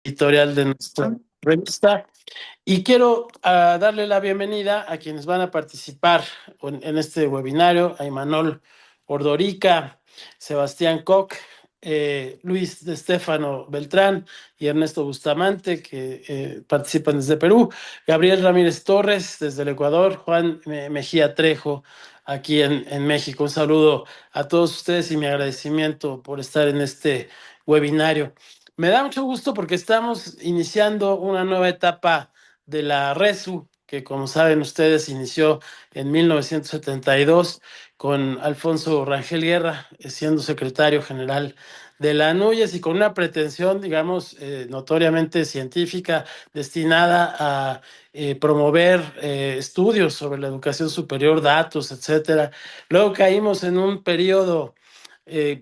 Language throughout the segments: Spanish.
editorial de nuestra revista. Y quiero darle la bienvenida a quienes van a participar en este webinario: a Imanol Ordorica, Sebastián Koch, Luis de Stefano Beltrán y Ernesto Bustamante, que participan desde Perú, Gabriel Ramírez Torres desde el Ecuador, Juan Mejía Trejo aquí en México. Un saludo a todos ustedes y mi agradecimiento por estar en este webinario. Me da mucho gusto porque estamos iniciando una nueva etapa de la RESU, que como saben ustedes inició en 1972 con Alfonso Rangel Guerra, siendo secretario general de la ANUYES, y con una pretensión, digamos, notoriamente científica, destinada a promover estudios sobre la educación superior, datos, etcétera. Luego caímos en un periodo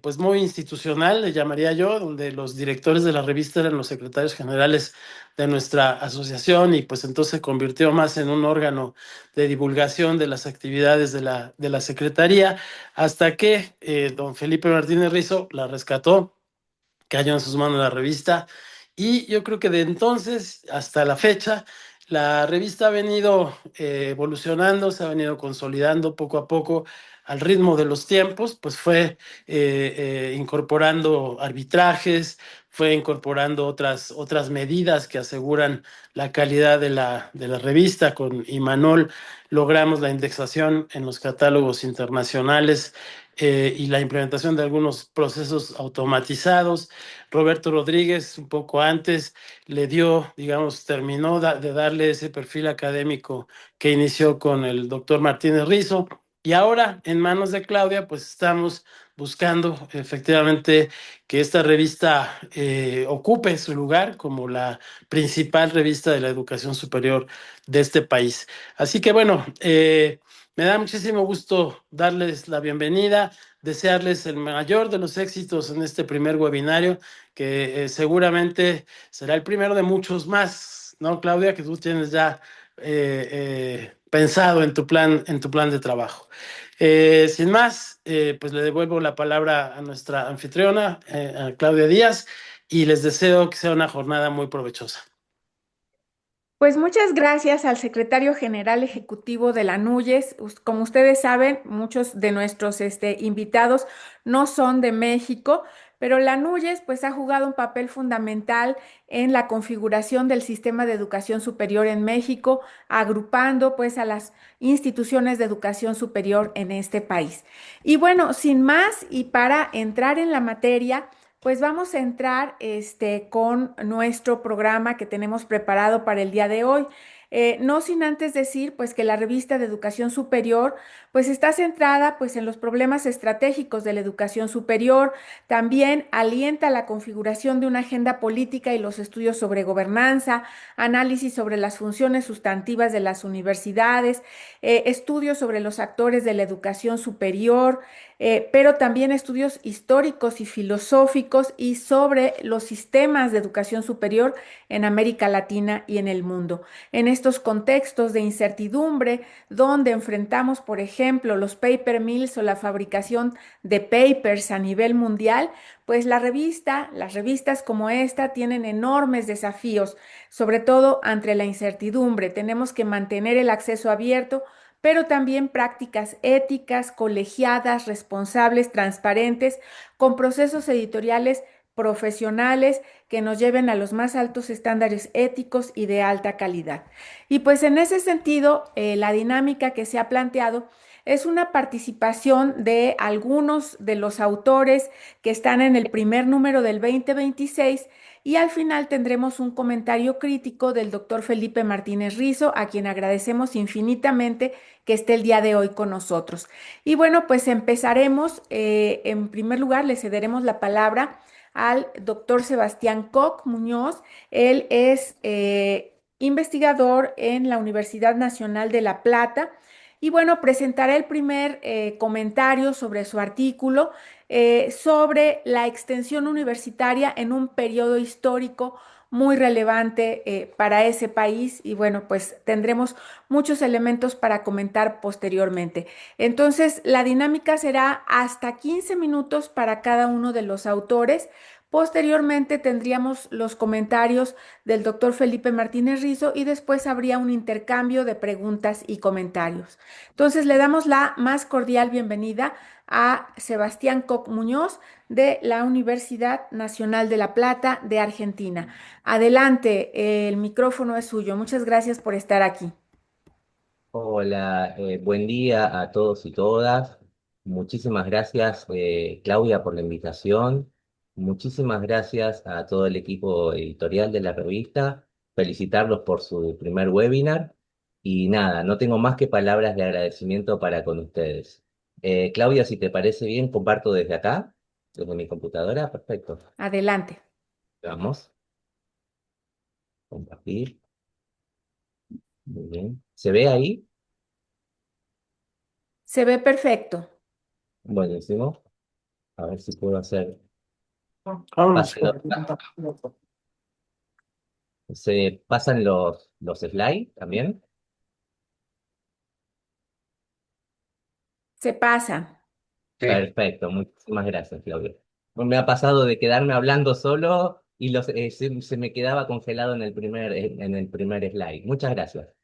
pues muy institucional, le llamaría yo, donde los directores de la revista eran los secretarios generales de nuestra asociación, y pues entonces se convirtió más en un órgano de divulgación de las actividades de la Secretaría, hasta que don Felipe Martínez Rizo la rescató, cayó en sus manos la revista, y yo creo que de entonces hasta la fecha la revista ha venido evolucionando, se ha venido consolidando poco a poco al ritmo de los tiempos. Pues fue incorporando arbitrajes, fue incorporando otras medidas que aseguran la calidad de la revista. Con Imanol logramos la indexación en los catálogos internacionales y la implementación de algunos procesos automatizados. Roberto Rodríguez, un poco antes, le dio, digamos, terminó de darle ese perfil académico que inició con el doctor Martínez Rizo. Y ahora, en manos de Claudia, pues estamos buscando efectivamente que esta revista ocupe su lugar como la principal revista de la educación superior de este país. Así que bueno, me da muchísimo gusto darles la bienvenida, desearles el mayor de los éxitos en este primer webinario, que seguramente será el primero de muchos más, ¿no, Claudia? Que tú tienes ya pensado en tu plan de trabajo. Sin más, pues le devuelvo la palabra a nuestra anfitriona, a Claudia Díaz, y les deseo que sea una jornada muy provechosa. Pues muchas gracias al secretario general ejecutivo de la NUYES. Como ustedes saben, muchos de nuestros invitados no son de México, pero la NUYES pues ha jugado un papel fundamental en la configuración del sistema de educación superior en México, agrupando pues a las instituciones de educación superior en este país. Y bueno, sin más y para entrar en la materia, pues vamos a entrar con nuestro programa que tenemos preparado para el día de hoy. No sin antes decir pues que la revista de educación superior pues está centrada pues en los problemas estratégicos de la educación superior. También alienta la configuración de una agenda política y los estudios sobre gobernanza, análisis sobre las funciones sustantivas de las universidades, estudios sobre los actores de la educación superior, pero también estudios históricos y filosóficos y sobre los sistemas de educación superior en América Latina y en el mundo. En estos contextos de incertidumbre, donde enfrentamos, por ejemplo, los paper mills o la fabricación de papers a nivel mundial, pues las revistas como esta tienen enormes desafíos, sobre todo ante la incertidumbre. Tenemos que mantener el acceso abierto, pero también prácticas éticas, colegiadas, responsables, transparentes, con procesos editoriales profesionales que nos lleven a los más altos estándares éticos y de alta calidad. Y pues en ese sentido, la dinámica que se ha planteado es una participación de algunos de los autores que están en el primer número del 2026, y al final tendremos un comentario crítico del doctor Felipe Martínez Rizo, a quien agradecemos infinitamente que esté el día de hoy con nosotros. Y bueno, pues empezaremos. En primer lugar, le cederemos la palabra al doctor Sebastián Koch Muñoz. Él es investigador en la Universidad Nacional de La Plata. Y bueno, presentaré el primer comentario sobre su artículo sobre la extensión universitaria en un periodo histórico muy relevante para ese país. Y bueno, pues tendremos muchos elementos para comentar posteriormente. Entonces, la dinámica será hasta 15 minutos para cada uno de los autores. Posteriormente tendríamos los comentarios del doctor Felipe Martínez Rizo y después habría un intercambio de preguntas y comentarios. Entonces le damos la más cordial bienvenida a Sebastián Koch Muñoz de la Universidad Nacional de La Plata de Argentina. Adelante, el micrófono es suyo. Muchas gracias por estar aquí. Hola, buen día a todos y todas. Muchísimas gracias, Claudia, por la invitación. Muchísimas gracias a todo el equipo editorial de la revista. Felicitarlos por su primer webinar. Y nada, no tengo más que palabras de agradecimiento para con ustedes. Claudia, si te parece bien, comparto desde acá, desde mi computadora. Perfecto. Adelante. Vamos, compartir. Muy bien. ¿Se ve ahí? Se ve perfecto. Buenísimo. A ver si puedo hacer. Vámonos. Pasen ¿Se pasan los slides también? Se pasa. Sí. Perfecto, muchísimas gracias, Claudia. Me ha pasado de quedarme hablando solo y se me quedaba congelado en el primer slide. Muchas gracias.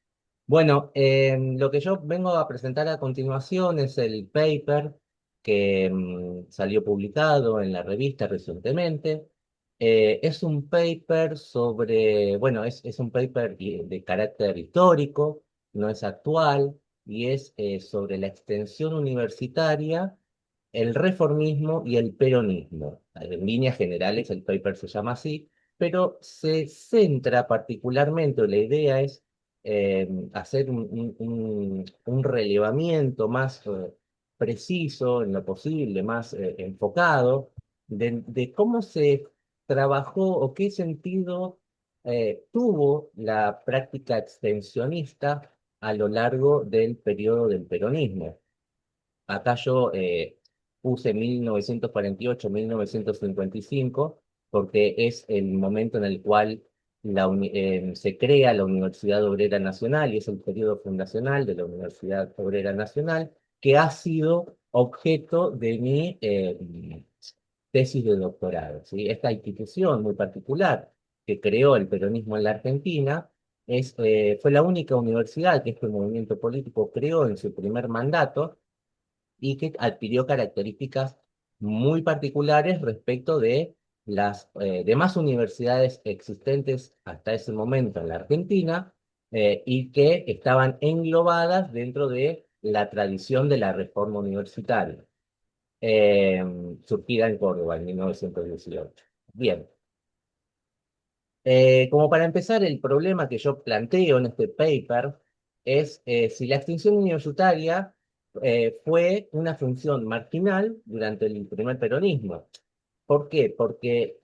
Bueno, lo que yo vengo a presentar a continuación es el paper que salió publicado en la revista recientemente. Es un paper sobre, bueno, es un paper de carácter histórico, no es actual, y es sobre la extensión universitaria, el reformismo y el peronismo. En líneas generales el paper se llama así, pero se centra particularmente, o la idea es hacer un relevamiento más preciso en lo posible, más enfocado, de cómo se trabajó o qué sentido tuvo la práctica extensionista a lo largo del periodo del peronismo. Acá yo puse 1948-1955 porque es el momento en el cual se crea la Universidad Obrera Nacional y es el periodo fundacional de la Universidad Obrera Nacional que ha sido objeto de mi tesis de doctorado, ¿sí? Esta institución muy particular que creó el peronismo en la Argentina fue la única universidad que este movimiento político creó en su primer mandato y que adquirió características muy particulares respecto de las demás universidades existentes hasta ese momento en la Argentina y que estaban englobadas dentro de la tradición de la reforma universitaria, eh, surgida en Córdoba en 1918. Bien, como para empezar, el problema que yo planteo en este paper es si la extinción universitaria fue una función marginal durante el primer peronismo. ¿Por qué? Porque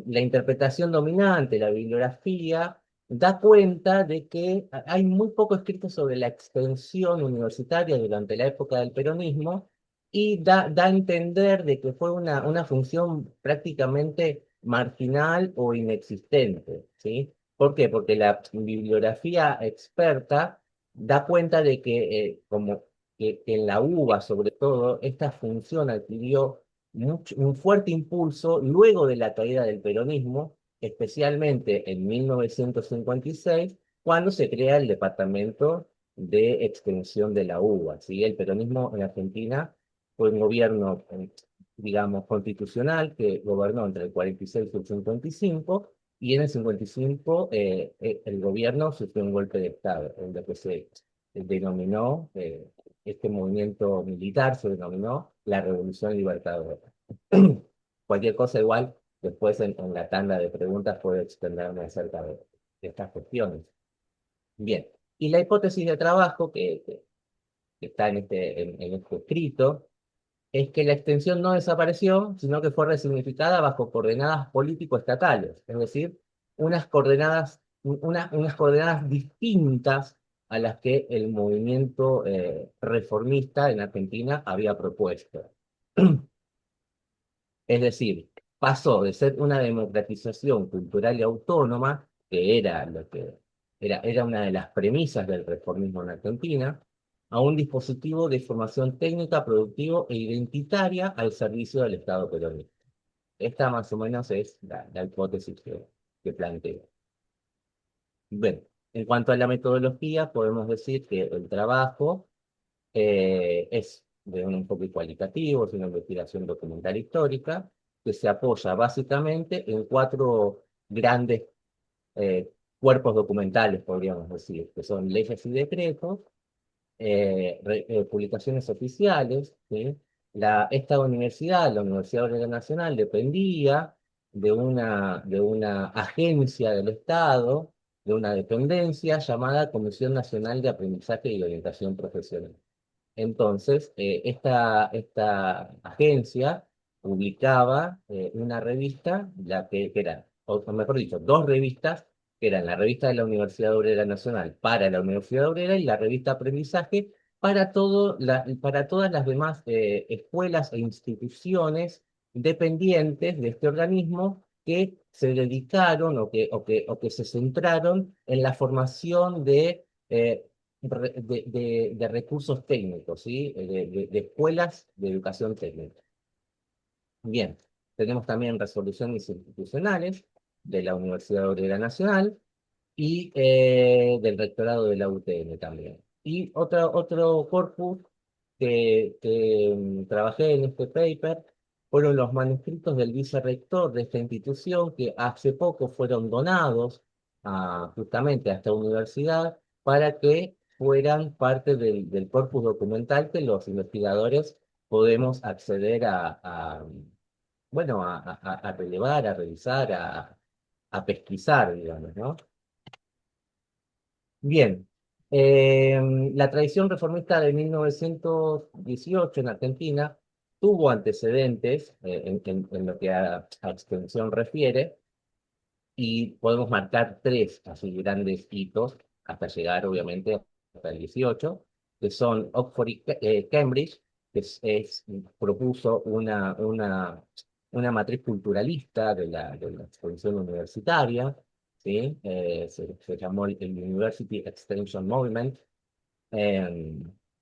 la interpretación dominante, la bibliografía, da cuenta de que hay muy poco escrito sobre la extensión universitaria durante la época del peronismo y da a entender de que fue una función prácticamente marginal o inexistente, ¿sí? ¿Por qué? Porque la bibliografía experta da cuenta de que, que en la UBA, sobre todo, esta función adquirió un fuerte impulso luego de la caída del peronismo, especialmente en 1956, cuando se crea el Departamento de Extensión de la UBA, ¿sí? El peronismo en Argentina fue un gobierno, digamos, constitucional que gobernó entre el 46 y el 55, y en el 55 el gobierno sufrió un golpe de Estado, en lo que se denominó este movimiento militar se denominó la Revolución Libertadora. Cualquier cosa igual, después en la tanda de preguntas puedo extenderme acerca de estas cuestiones. Bien, y la hipótesis de trabajo que está en este escrito es que la extensión no desapareció, sino que fue resignificada bajo coordenadas político-estatales, es decir, unas coordenadas distintas a las que el movimiento reformista en Argentina había propuesto. Es decir, pasó de ser una democratización cultural y autónoma, que era lo que era una de las premisas del reformismo en Argentina, a un dispositivo de formación técnica, productivo e identitaria al servicio del Estado peronista. Esta más o menos es la hipótesis que planteo. Bien, en cuanto a la metodología, podemos decir que el trabajo es de un enfoque cualitativo, es una investigación documental histórica, que se apoya básicamente en cuatro grandes eh, cuerpos documentales, podríamos decir, que son leyes y decretos, publicaciones oficiales, ¿sí? Esta universidad, la Universidad Obrera Nacional, dependía de una agencia del Estado, de una dependencia llamada Comisión Nacional de Aprendizaje y Orientación Profesional. Entonces, esta agencia publicaba una revista, que era, o mejor dicho, dos revistas, que eran la revista de la Universidad Obrera Nacional para la Universidad Obrera y la revista Aprendizaje para todas las demás escuelas e instituciones dependientes de este organismo que se dedicaron o que se centraron en la formación de recursos técnicos, ¿sí? De escuelas de educación técnica. Bien, tenemos también resoluciones institucionales de la Universidad Obrera Nacional y del rectorado de la UTN también. Y otro corpus que trabajé en este paper fueron los manuscritos del vicerrector de esta institución que hace poco fueron donados justamente a esta universidad para que fueran parte del corpus documental que los investigadores podemos acceder bueno, a relevar, a revisar, a pesquisar, digamos, ¿no? Bien, la tradición reformista de 1918 en Argentina tuvo antecedentes en lo que a extensión refiere, y podemos marcar tres así grandes hitos hasta llegar, obviamente, hasta el 18, que son Oxford y Cambridge, que propuso una matriz culturalista de la extensión universitaria, ¿sí? Se llamó el University Extension Movement, eh,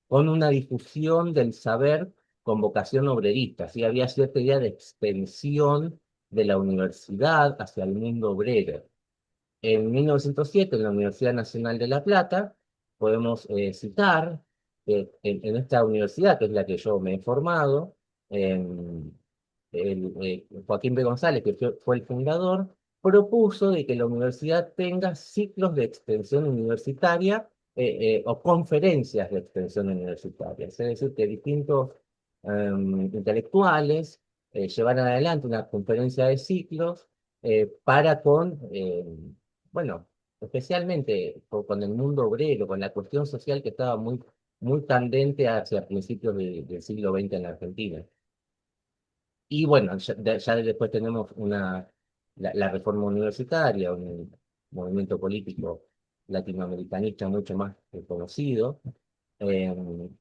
con una difusión del saber con vocación obrerista, ¿sí? Había cierta idea de extensión de la universidad hacia el mundo obrero. En 1907, en la Universidad Nacional de La Plata, podemos citar que en esta universidad, que es la que yo me he formado, Joaquín B. González, que fue el fundador, propuso de que la universidad tenga ciclos de extensión universitaria o conferencias de extensión universitaria. Es decir, que distintos intelectuales llevaran adelante una conferencia de ciclos para bueno, especialmente con el mundo obrero, con la cuestión social que estaba muy candente hacia principios del siglo XX en la Argentina. Y bueno, ya después tenemos la reforma universitaria, un movimiento político latinoamericanista mucho más conocido, eh,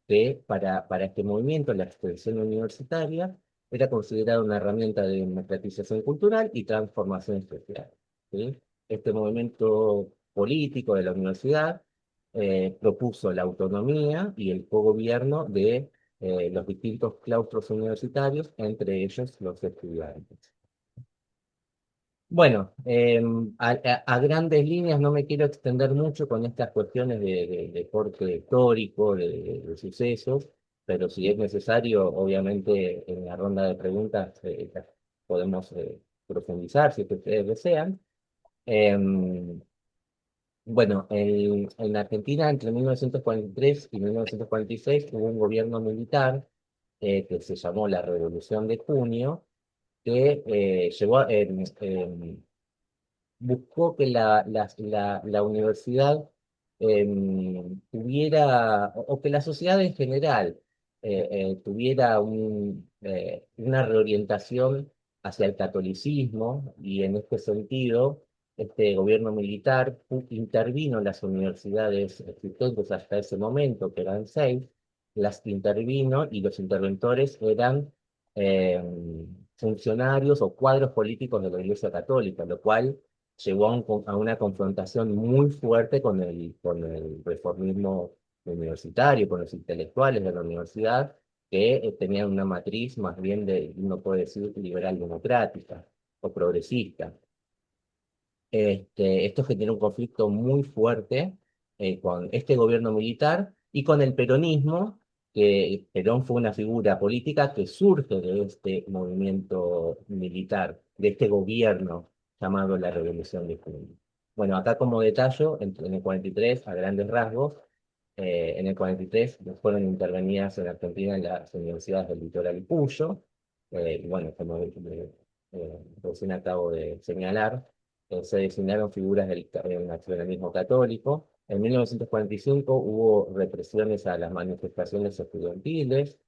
que para este movimiento la extensión universitaria era considerada una herramienta de democratización cultural y transformación social, ¿sí? Este movimiento político de la universidad propuso la autonomía y el cogobierno de los distintos claustros universitarios, entre ellos los estudiantes. Bueno, a grandes líneas no me quiero extender mucho con estas cuestiones de corte histórico, de sucesos, pero si es necesario, obviamente en la ronda de preguntas podemos profundizar si es que ustedes desean. Em, bueno, en Argentina entre 1943 y 1946 hubo un gobierno militar que se llamó la Revolución de Junio, que buscó que la universidad tuviera, o que la sociedad en general tuviera una reorientación hacia el catolicismo, y en este sentido, este gobierno militar intervino en las universidades existentes hasta ese momento, que eran seis, las intervino, y los interventores eran eh, funcionarios o cuadros políticos de la Iglesia Católica, lo cual llegó a una confrontación muy fuerte con el reformismo universitario, con los intelectuales de la universidad, que tenían una matriz más bien de, uno puede decir, liberal democrática o progresista. Esto generó un conflicto muy fuerte con este gobierno militar y con el peronismo, que Perón fue una figura política que surge de este movimiento militar, de este gobierno llamado la Revolución de Junio. Bueno, acá como detalle, en el 43, a grandes rasgos, en el 43 fueron intervenidas en Argentina en las universidades del Litoral y Cuyo, y bueno, como recién acabo de señalar, se designaron figuras del nacionalismo católico. En 1945 hubo represiones a las manifestaciones estudiantiles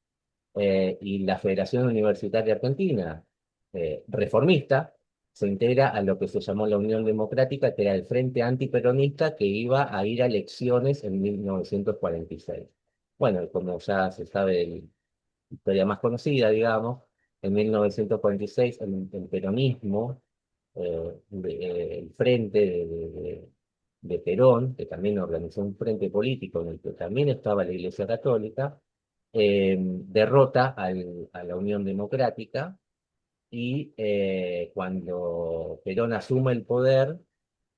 y la Federación Universitaria Argentina, reformista, se integra a lo que se llamó la Unión Democrática, que era el Frente Antiperonista que iba a ir a elecciones en 1946. Bueno, como ya se sabe, la historia más conocida, digamos, en 1946 el peronismo, el frente de Perón, que también organizó un frente político en el que también estaba la Iglesia Católica, derrota a la Unión Democrática y cuando Perón asume el poder,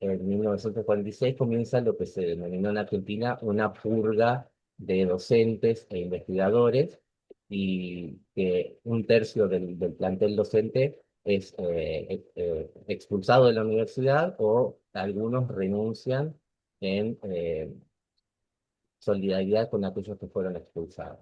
en 1946 comienza lo que se denominó en Argentina una purga de docentes e investigadores y que un tercio del plantel docente es expulsado de la universidad o algunos renuncian en solidaridad con aquellos que fueron expulsados.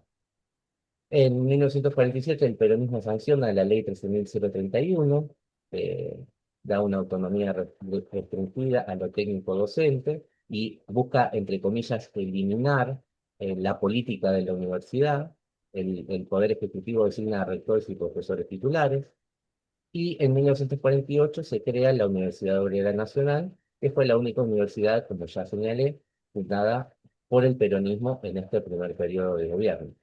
En 1947 el peronismo sanciona la ley 13.031, que da una autonomía restringida a lo técnico docente y busca, entre comillas, eliminar la política de la universidad. El Poder Ejecutivo designa a rectores y profesores titulares. Y en 1948 se crea la Universidad Obrera Nacional, que fue la única universidad, como ya señalé, fundada por el peronismo en este primer periodo de gobierno.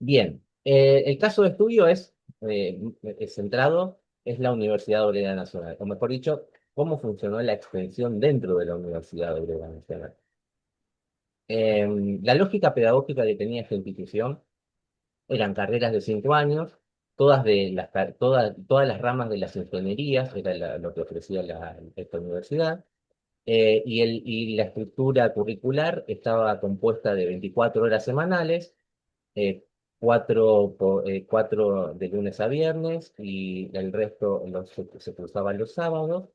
Bien, el caso de estudio es centrado, es la Universidad Obrera Nacional, o mejor dicho, cómo funcionó la extensión dentro de la Universidad Obrera Nacional. La lógica pedagógica que tenía esta institución eran carreras de 5 años, todas las ramas de las ingenierías, era lo que ofrecía esta universidad, y la estructura curricular estaba compuesta de 24 horas semanales, eh, cuatro de lunes a viernes y el resto se cruzaban los sábados,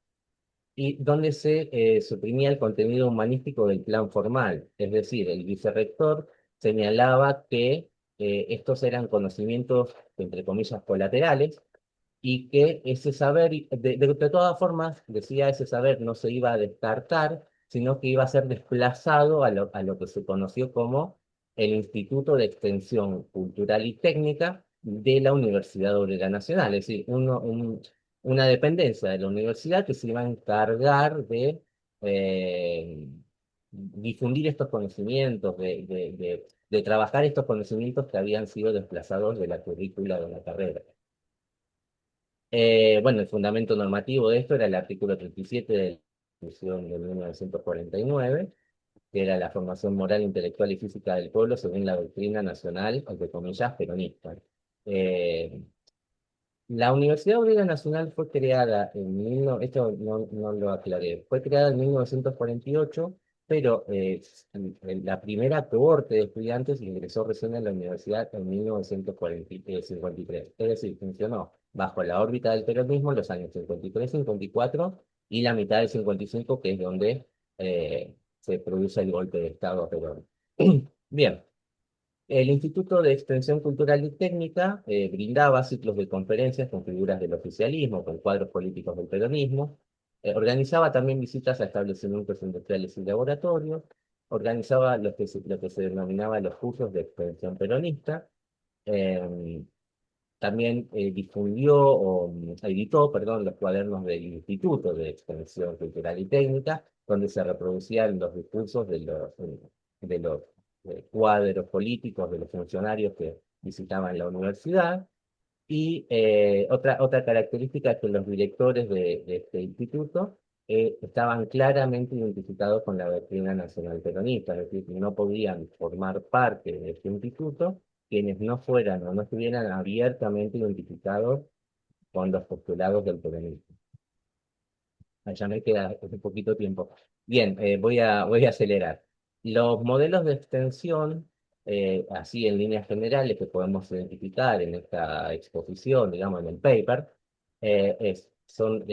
y donde se suprimía el contenido humanístico del plan formal. Es decir, el vicerrector señalaba que estos eran conocimientos, entre comillas, colaterales, y que ese saber, de todas formas, decía, ese saber no se iba a descartar, sino que iba a ser desplazado a lo que se conoció como el Instituto de Extensión Cultural y Técnica de la Universidad Obrera Nacional, es decir, una dependencia de la universidad que se iba a encargar de eh, difundir estos conocimientos, de trabajar estos conocimientos que habían sido desplazados de la currícula de la carrera. Bueno, el fundamento normativo de esto era el artículo 37 de la Constitución de 1949, que era la formación moral, intelectual y física del pueblo según la doctrina nacional, entre comillas, peronista. Eh, la Universidad Obrera Nacional fue creada esto no lo aclaré, fue creada en 1948, pero la primera cohorte de estudiantes ingresó recién a la universidad en 1953. Es decir, funcionó bajo la órbita del peronismo en los años 53, 54 y la mitad del 55, que es donde se produce el golpe de Estado a Perón. Bien. El Instituto de Extensión Cultural y Técnica brindaba ciclos de conferencias con figuras del oficialismo, con cuadros políticos del peronismo, organizaba también visitas a establecimientos industriales y laboratorios, organizaba lo que se denominaba los cursos de extensión peronista, eh, también difundió o editó, perdón, los cuadernos del Instituto de Extensión Cultural y Técnica, donde se reproducían los discursos de los cuadros políticos, de los funcionarios que visitaban la universidad. Y otra característica es que los directores de este instituto estaban claramente identificados con la doctrina nacional peronista, es decir, que no podían formar parte de este instituto quienes no fueran o no estuvieran abiertamente identificados con los postulados del peronismo. Ya me queda un poquito tiempo. Bien, voy a acelerar. Los modelos de extensión, así en líneas generales que podemos identificar en esta exposición, digamos, en el paper, son,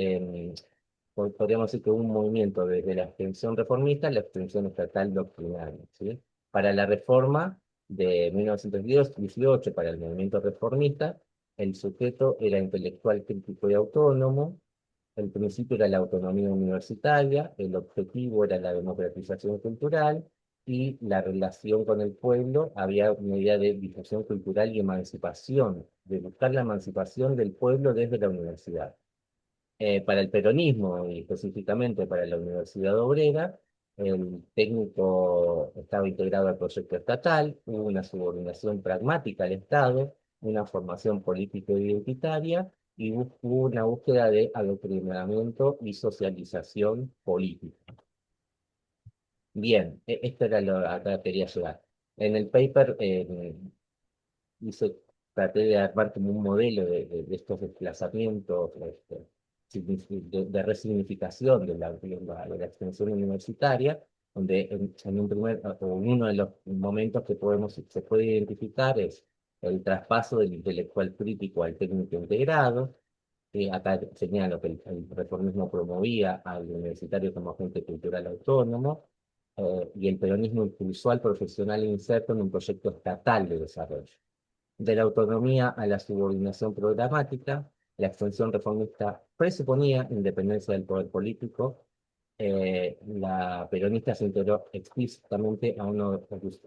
podríamos decir que un movimiento desde la extensión reformista a la extensión estatal doctrinaria, ¿sí? Para la reforma de 1918, para el movimiento reformista, el sujeto era intelectual, crítico y autónomo. El principio era la autonomía universitaria, el objetivo era la democratización cultural y la relación con el pueblo. Había una idea de difusión cultural y emancipación, de buscar la emancipación del pueblo desde la universidad. Para el peronismo y específicamente para la Universidad Obrera, el técnico estaba integrado al proyecto estatal, hubo una subordinación pragmática al Estado, una formación político-identitaria y hubo una búsqueda de adoctrinamiento y socialización política. Bien, esto era lo acá quería llegar. En el paper hice, traté de armar como un modelo de estos desplazamientos de resignificación de la extensión universitaria, donde en un primer, o uno de los momentos que se puede identificar es el traspaso del intelectual crítico al técnico integrado. Acá señalo que el reformismo promovía al universitario como agente cultural autónomo, y el peronismo impulsó al profesional inserto en un proyecto estatal de desarrollo. De la autonomía a la subordinación programática, la extensión reformista presuponía independencia del poder político. La peronista se integró explícitamente a un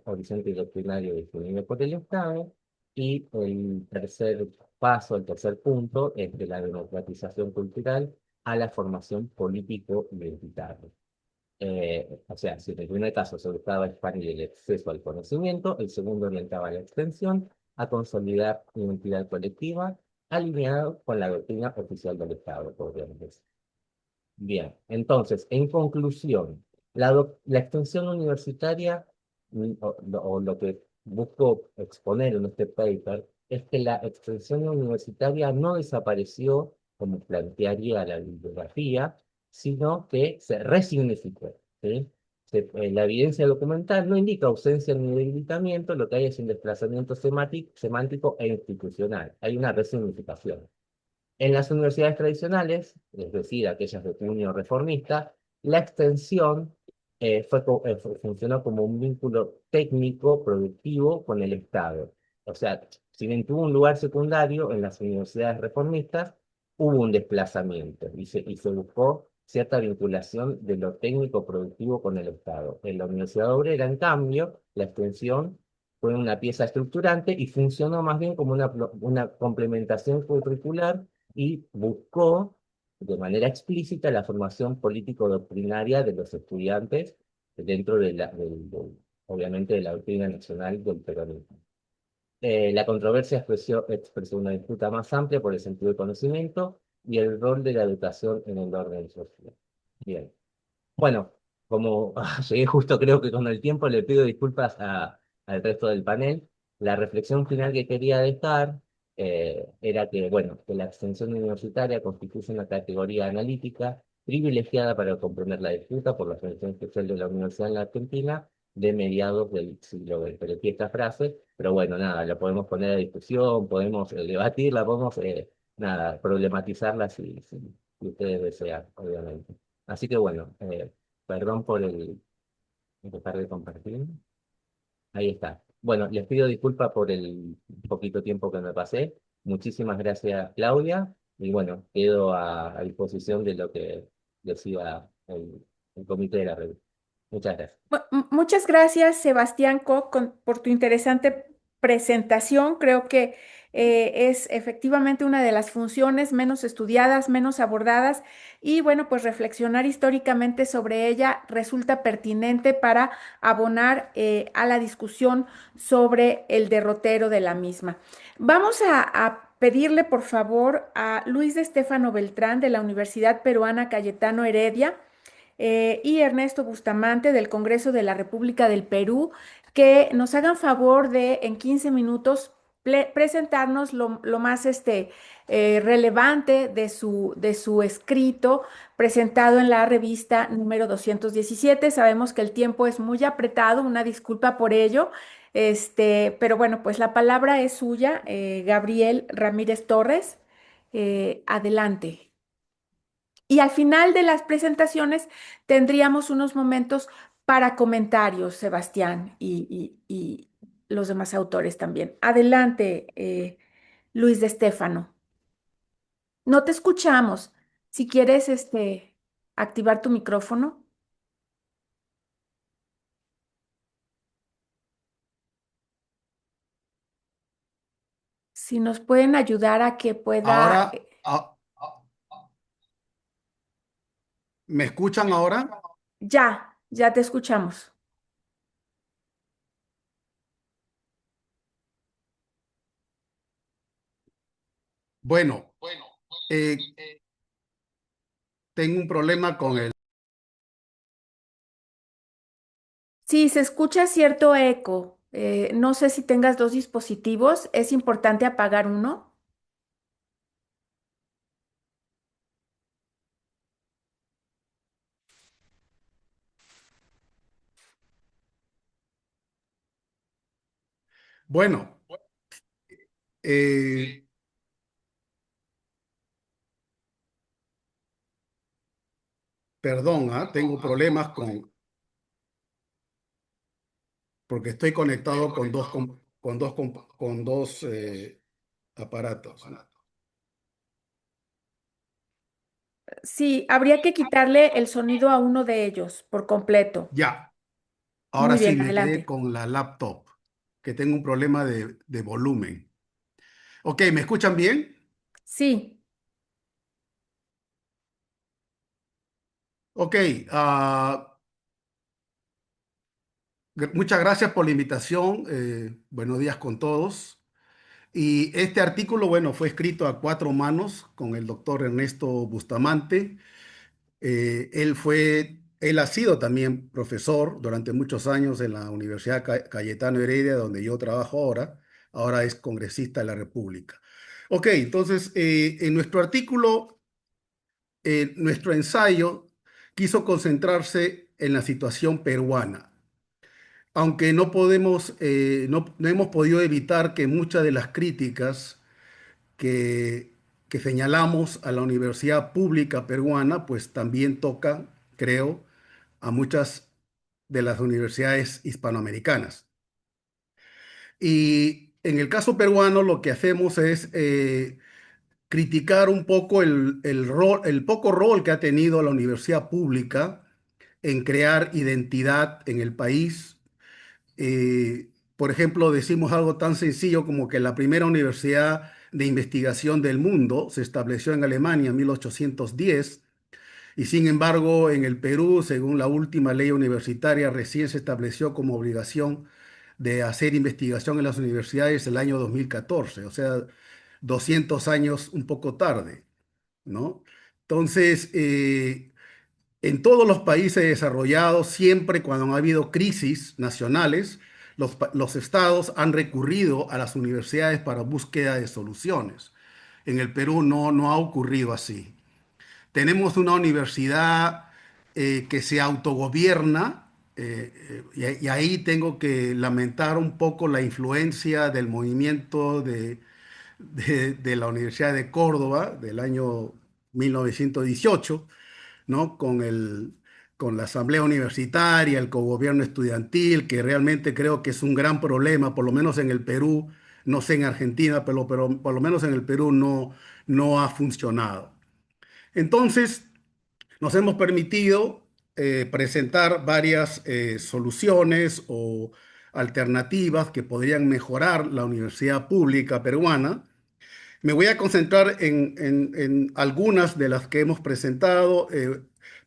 horizonte doctrinario definido por el Estado. Y el tercer paso, el tercer punto, es de la democratización cultural a la formación político-identitaria. O sea, si en el primer caso se buscaba expandir el acceso al conocimiento, el segundo orientaba a la extensión, a consolidar una identidad colectiva, alineado con la doctrina oficial del Estado, podríamos decir. Bien, entonces, en conclusión, la extensión universitaria, o lo que busco exponer en este paper, es que la extensión universitaria no desapareció, como plantearía la bibliografía, sino que se resignificó, ¿sí? La evidencia documental no indica ausencia ni debilitamiento, lo que hay es un desplazamiento semántico e institucional. Hay una resignificación. En las universidades tradicionales, es decir, aquellas de puño reformista, la extensión funcionó como un vínculo técnico productivo con el Estado. O sea, si bien tuvo un lugar secundario en las universidades reformistas, hubo un desplazamiento y se buscó cierta vinculación de lo técnico productivo con el Estado. En la Universidad Obrera, en cambio, la extensión fue una pieza estructurante y funcionó más bien como una complementación curricular y buscó de manera explícita la formación político-doctrinaria de los estudiantes dentro obviamente, de la doctrina nacional del peronismo. La controversia expresó una disputa más amplia por el sentido del conocimiento y el rol de la educación en el orden social. Bien. Bueno, como llegué justo creo que con el tiempo, le pido disculpas al resto del panel. La reflexión final que quería dejar era que, bueno, que la extensión universitaria constituye una categoría analítica privilegiada para comprender la disputa por la organización especial de la universidad en la Argentina de mediados del siglo XX. Elegí esta frase, pero bueno, nada, la podemos poner a discusión, podemos debatirla, podemos, nada, problematizarla si ustedes desean, obviamente. Así que bueno, perdón por dejar de compartir. Ahí está. Bueno, les pido disculpas por el poquito tiempo que me pasé. Muchísimas gracias, Claudia. Y bueno, quedo a disposición de lo que decida el comité de la red. Muchas gracias. Muchas gracias, Sebastián Koch, por tu interesante presentación. Creo que es efectivamente una de las funciones menos estudiadas, menos abordadas, y bueno, pues reflexionar históricamente sobre ella resulta pertinente para abonar a la discusión sobre el derrotero de la misma. Vamos a pedirle, por favor, a Luis de Estéfano Beltrán de la Universidad Peruana Cayetano Heredia, y Ernesto Bustamante del Congreso de la República del Perú, que nos hagan favor de en 15 minutos presentarnos lo más relevante de su escrito presentado en la revista número 217. Sabemos que el tiempo es muy apretado, una disculpa por ello. Pero bueno, pues la palabra es suya, Gabriel Ramírez Torres. Adelante. Y al final de las presentaciones tendríamos unos momentos para comentarios, Sebastián, y los demás autores también. Adelante, Luis de Estéfano. No te escuchamos. Si quieres, activar tu micrófono. Si nos pueden ayudar a que pueda. Ahora, ¿me escuchan ahora? Ya te escuchamos. Bueno, eh, tengo un problema con el... Sí, se escucha cierto eco. No sé si tengas dos dispositivos. Es importante apagar uno. Bueno, eh, perdón, tengo problemas porque estoy conectado con dos aparatos. Sí, habría que quitarle el sonido a uno de ellos por completo. Ya, ahora Muy sí bien, me quedé adelante. con la laptop, que tengo un problema de volumen. Ok, ¿me escuchan bien? Sí, Ok, muchas gracias por la invitación. Buenos días con todos. Y este artículo, bueno, fue escrito a cuatro manos con el doctor Ernesto Bustamante. Él ha sido también profesor durante muchos años en la Universidad Cayetano Heredia, donde yo trabajo ahora. Ahora es congresista de la República. Ok, entonces, en nuestro artículo, nuestro ensayo quiso concentrarse en la situación peruana, aunque no hemos podido evitar que muchas de las críticas que, que señalamos a la universidad pública peruana, pues también tocan, creo, a muchas de las universidades hispanoamericanas. Y en el caso peruano lo que hacemos es criticar un poco el poco rol que ha tenido la universidad pública en crear identidad en el país. Por ejemplo, decimos algo tan sencillo como que la primera universidad de investigación del mundo se estableció en Alemania en 1810 y sin embargo en el Perú, según la última ley universitaria, recién se estableció como obligación de hacer investigación en las universidades el año 2014, o sea, 200 años un poco tarde, ¿no? Entonces, en todos los países desarrollados, siempre cuando ha habido crisis nacionales, los estados han recurrido a las universidades para búsqueda de soluciones. En el Perú no ha ocurrido así. Tenemos una universidad que se autogobierna, y ahí tengo que lamentar un poco la influencia del movimiento de la Universidad de Córdoba del año 1918, ¿no? Con la asamblea universitaria, el cogobierno estudiantil, que realmente creo que es un gran problema, por lo menos en el Perú, no sé en Argentina, pero por lo menos en el Perú no ha funcionado. Entonces, nos hemos permitido presentar varias soluciones o alternativas que podrían mejorar la universidad pública peruana. Me voy a concentrar en algunas de las que hemos presentado.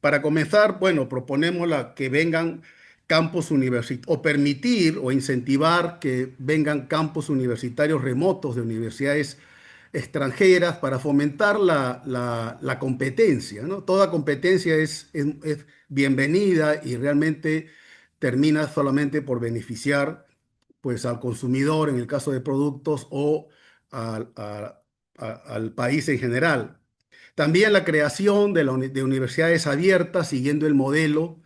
Para comenzar, bueno, proponemos que vengan campus universitarios o permitir o incentivar que vengan campus universitarios remotos de universidades extranjeras para fomentar la competencia, ¿no? Toda competencia es bienvenida y realmente termina solamente por beneficiar pues, al consumidor en el caso de productos o al, al país en general. También la creación de universidades abiertas siguiendo el modelo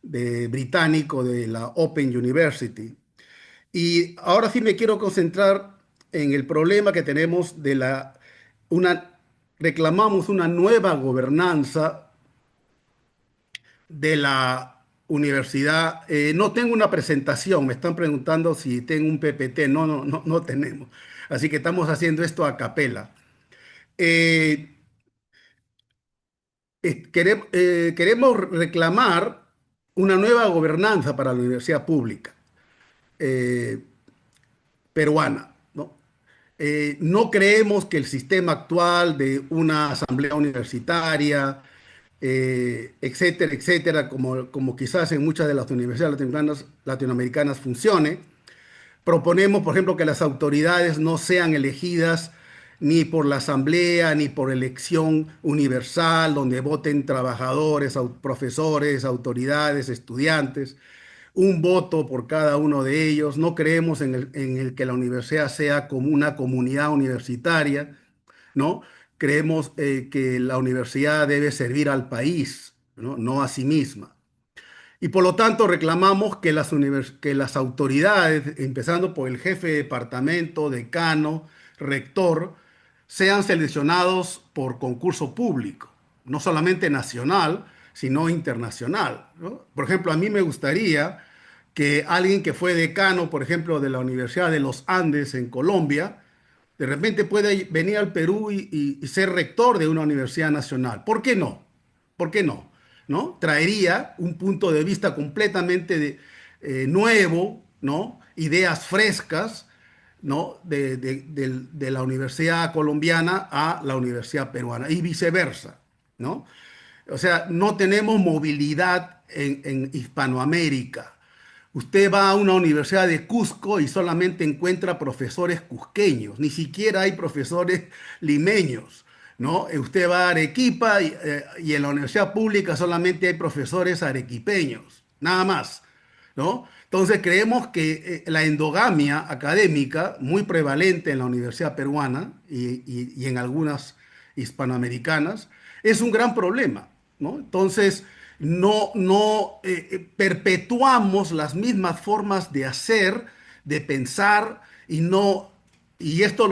británico de la Open University. Y ahora sí me quiero concentrar en el problema que tenemos de una, reclamamos una nueva gobernanza de la universidad. No tengo una presentación, me están preguntando si tengo un PPT. No, no, no, no tenemos. Así que estamos haciendo esto a capela. Eh, queremos reclamar una nueva gobernanza para la universidad pública eh, peruana, ¿no? No creemos que el sistema actual de una asamblea universitaria, etcétera, etcétera, como quizás en muchas de las universidades latinoamericanas funcione. Proponemos, por ejemplo, que las autoridades no sean elegidas ni por la asamblea ni por elección universal, donde voten trabajadores, profesores, autoridades, estudiantes, un voto por cada uno de ellos. No creemos en el que la universidad sea como una comunidad universitaria, ¿no? Creemos que la universidad debe servir al país, ¿no? No a sí misma. Y por lo tanto reclamamos que que las autoridades, empezando por el jefe de departamento, decano, rector, sean seleccionados por concurso público, no solamente nacional, sino internacional, ¿no? Por ejemplo, a mí me gustaría que alguien que fue decano, por ejemplo, de la Universidad de los Andes en Colombia, de repente puede venir al Perú y ser rector de una universidad nacional. ¿Por qué no? ¿Por qué no? ¿No? Traería un punto de vista completamente nuevo, ¿no? Ideas frescas, ¿no? De la universidad colombiana a la universidad peruana y viceversa, ¿no? O sea, no tenemos movilidad en Hispanoamérica. Usted va a una universidad de Cusco y solamente encuentra profesores cusqueños, ni siquiera hay profesores limeños, ¿no? Usted va a Arequipa y en la universidad pública solamente hay profesores arequipeños, nada más, ¿no? Entonces creemos que la endogamia académica, muy prevalente en la universidad peruana y en algunas hispanoamericanas, es un gran problema, ¿no? Entonces, no perpetuamos las mismas formas de hacer, de pensar y no... Y esto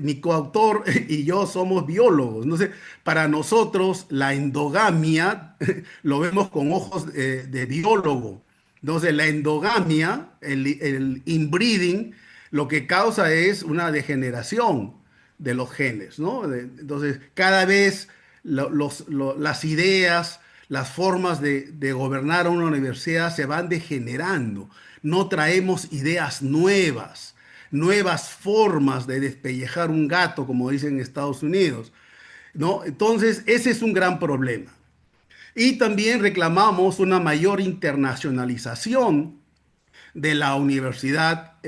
mi coautor y yo somos biólogos. Entonces, para nosotros la endogamia lo vemos con ojos de biólogo. Entonces, la endogamia, el inbreeding, lo que causa es una degeneración de los genes, ¿no? Entonces, cada vez las ideas, las formas de gobernar una universidad se van degenerando. No traemos ideas nuevas, nuevas formas de despellejar un gato, como dicen en Estados Unidos, ¿no? Entonces, ese es un gran problema. Y también reclamamos una mayor internacionalización de la universidad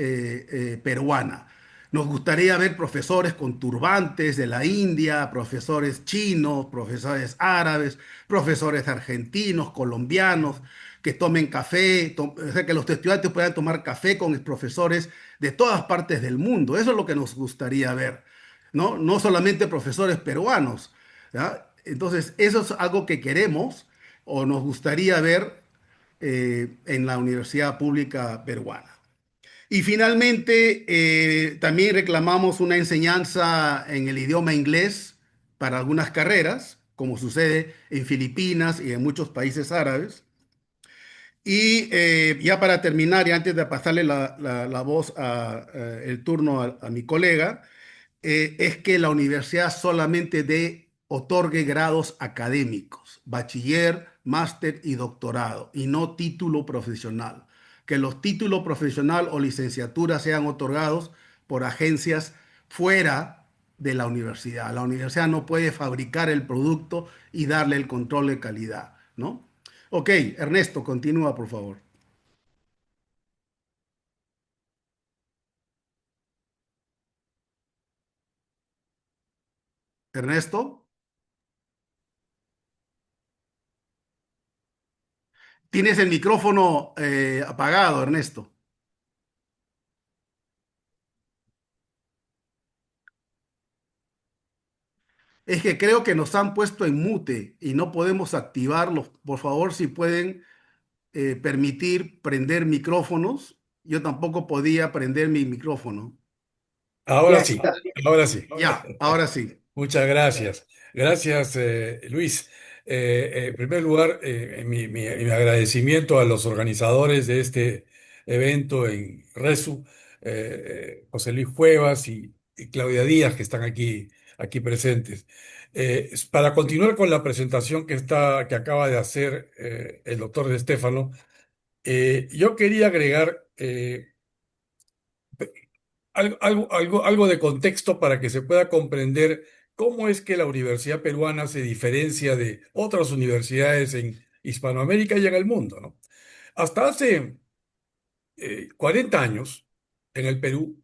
peruana. Nos gustaría ver profesores con turbantes de la India, profesores chinos, profesores árabes, profesores argentinos, colombianos, que tomen café, o sea, que los estudiantes puedan tomar café con profesores de todas partes del mundo. Eso es lo que nos gustaría ver, ¿no? No solamente profesores peruanos, ¿ya? Entonces, eso es algo que queremos o nos gustaría ver en la universidad pública peruana. Y finalmente, también reclamamos una enseñanza en el idioma inglés para algunas carreras, como sucede en Filipinas y en muchos países árabes. Y ya para terminar, y antes de pasarle la voz el turno a mi colega, es que la universidad solamente otorgue grados académicos, bachiller, máster y doctorado, y no título profesional. Que los títulos profesional o licenciatura sean otorgados por agencias fuera de la universidad. La universidad no puede fabricar el producto y darle el control de calidad, ¿no? Ok, Ernesto, continúa, por favor. Ernesto, tienes el micrófono apagado, Ernesto. Es que creo que nos han puesto en mute y no podemos activarlos. Por favor, si pueden permitir prender micrófonos. Yo tampoco podía prender mi micrófono. Ahora Ya sí, está. ahora sí. Ya, ahora sí. Muchas gracias. Gracias, Luis. En primer lugar, mi agradecimiento a los organizadores de este evento en RESU, José Luis Cuevas y Claudia Díaz, que están aquí presentes. Para continuar con la presentación que acaba de hacer el doctor De Stefano, yo quería agregar algo de contexto para que se pueda comprender cómo es que la Universidad Peruana se diferencia de otras universidades en Hispanoamérica y en el mundo, ¿no? Hasta hace 40 años, en el Perú,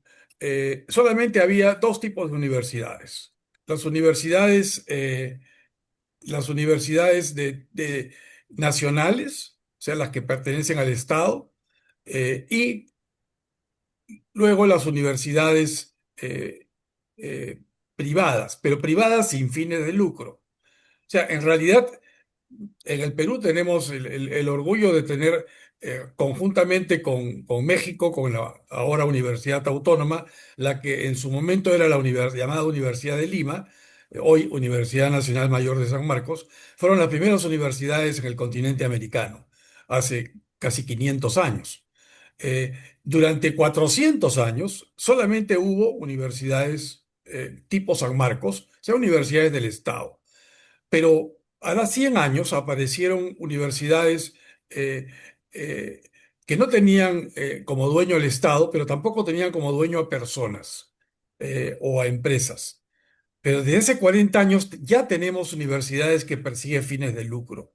solamente había dos tipos de universidades. Las universidades, las universidades nacionales, o sea, las que pertenecen al Estado, y luego las universidades eh, privadas, pero privadas sin fines de lucro. O sea, en realidad, en el Perú tenemos el orgullo de tener, conjuntamente con México, con la ahora Universidad Autónoma, la que en su momento era la llamada Universidad de Lima, hoy Universidad Nacional Mayor de San Marcos, fueron las primeras universidades en el continente americano, hace casi 500 años. Eh, Durante 400 años solamente hubo universidades tipo San Marcos, o sea, universidades del Estado. Pero hará 100 años aparecieron universidades eh, eh, que no tenían como dueño el Estado, pero tampoco tenían como dueño a personas o a empresas. Pero desde hace 40 años ya tenemos universidades que persiguen fines de lucro.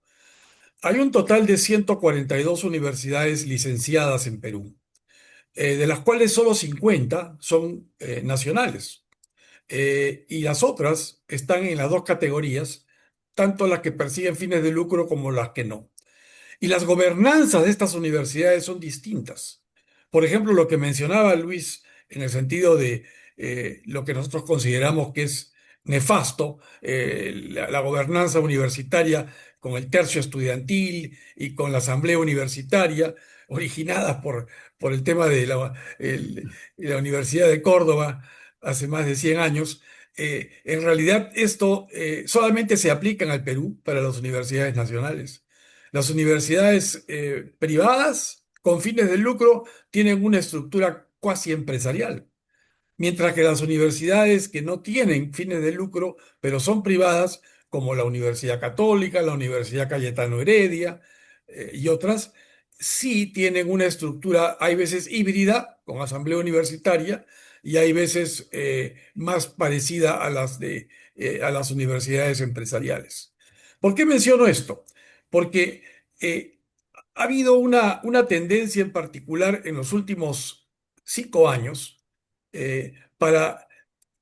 Hay un total de 142 universidades licenciadas en Perú, de las cuales solo 50 son nacionales. Y las otras están en las dos categorías, tanto las que persiguen fines de lucro como las que no. Y las gobernanzas de estas universidades son distintas. Por ejemplo, lo que mencionaba Luis en el sentido de lo que nosotros consideramos que es nefasto, la gobernanza universitaria con el tercio estudiantil y con la asamblea universitaria, originadas por el tema de la Universidad de Córdoba hace más de 100 años. En realidad esto solamente se aplica en el Perú para las universidades nacionales. Las universidades privadas con fines de lucro tienen una estructura cuasi empresarial, mientras que las universidades que no tienen fines de lucro, pero son privadas, como la Universidad Católica, la Universidad Cayetano Heredia y otras, sí tienen una estructura, hay veces híbrida, con asamblea universitaria, y hay veces más parecida a las universidades empresariales. ¿Por qué menciono esto? Porque eh, ha habido una tendencia en particular en los últimos 5 años para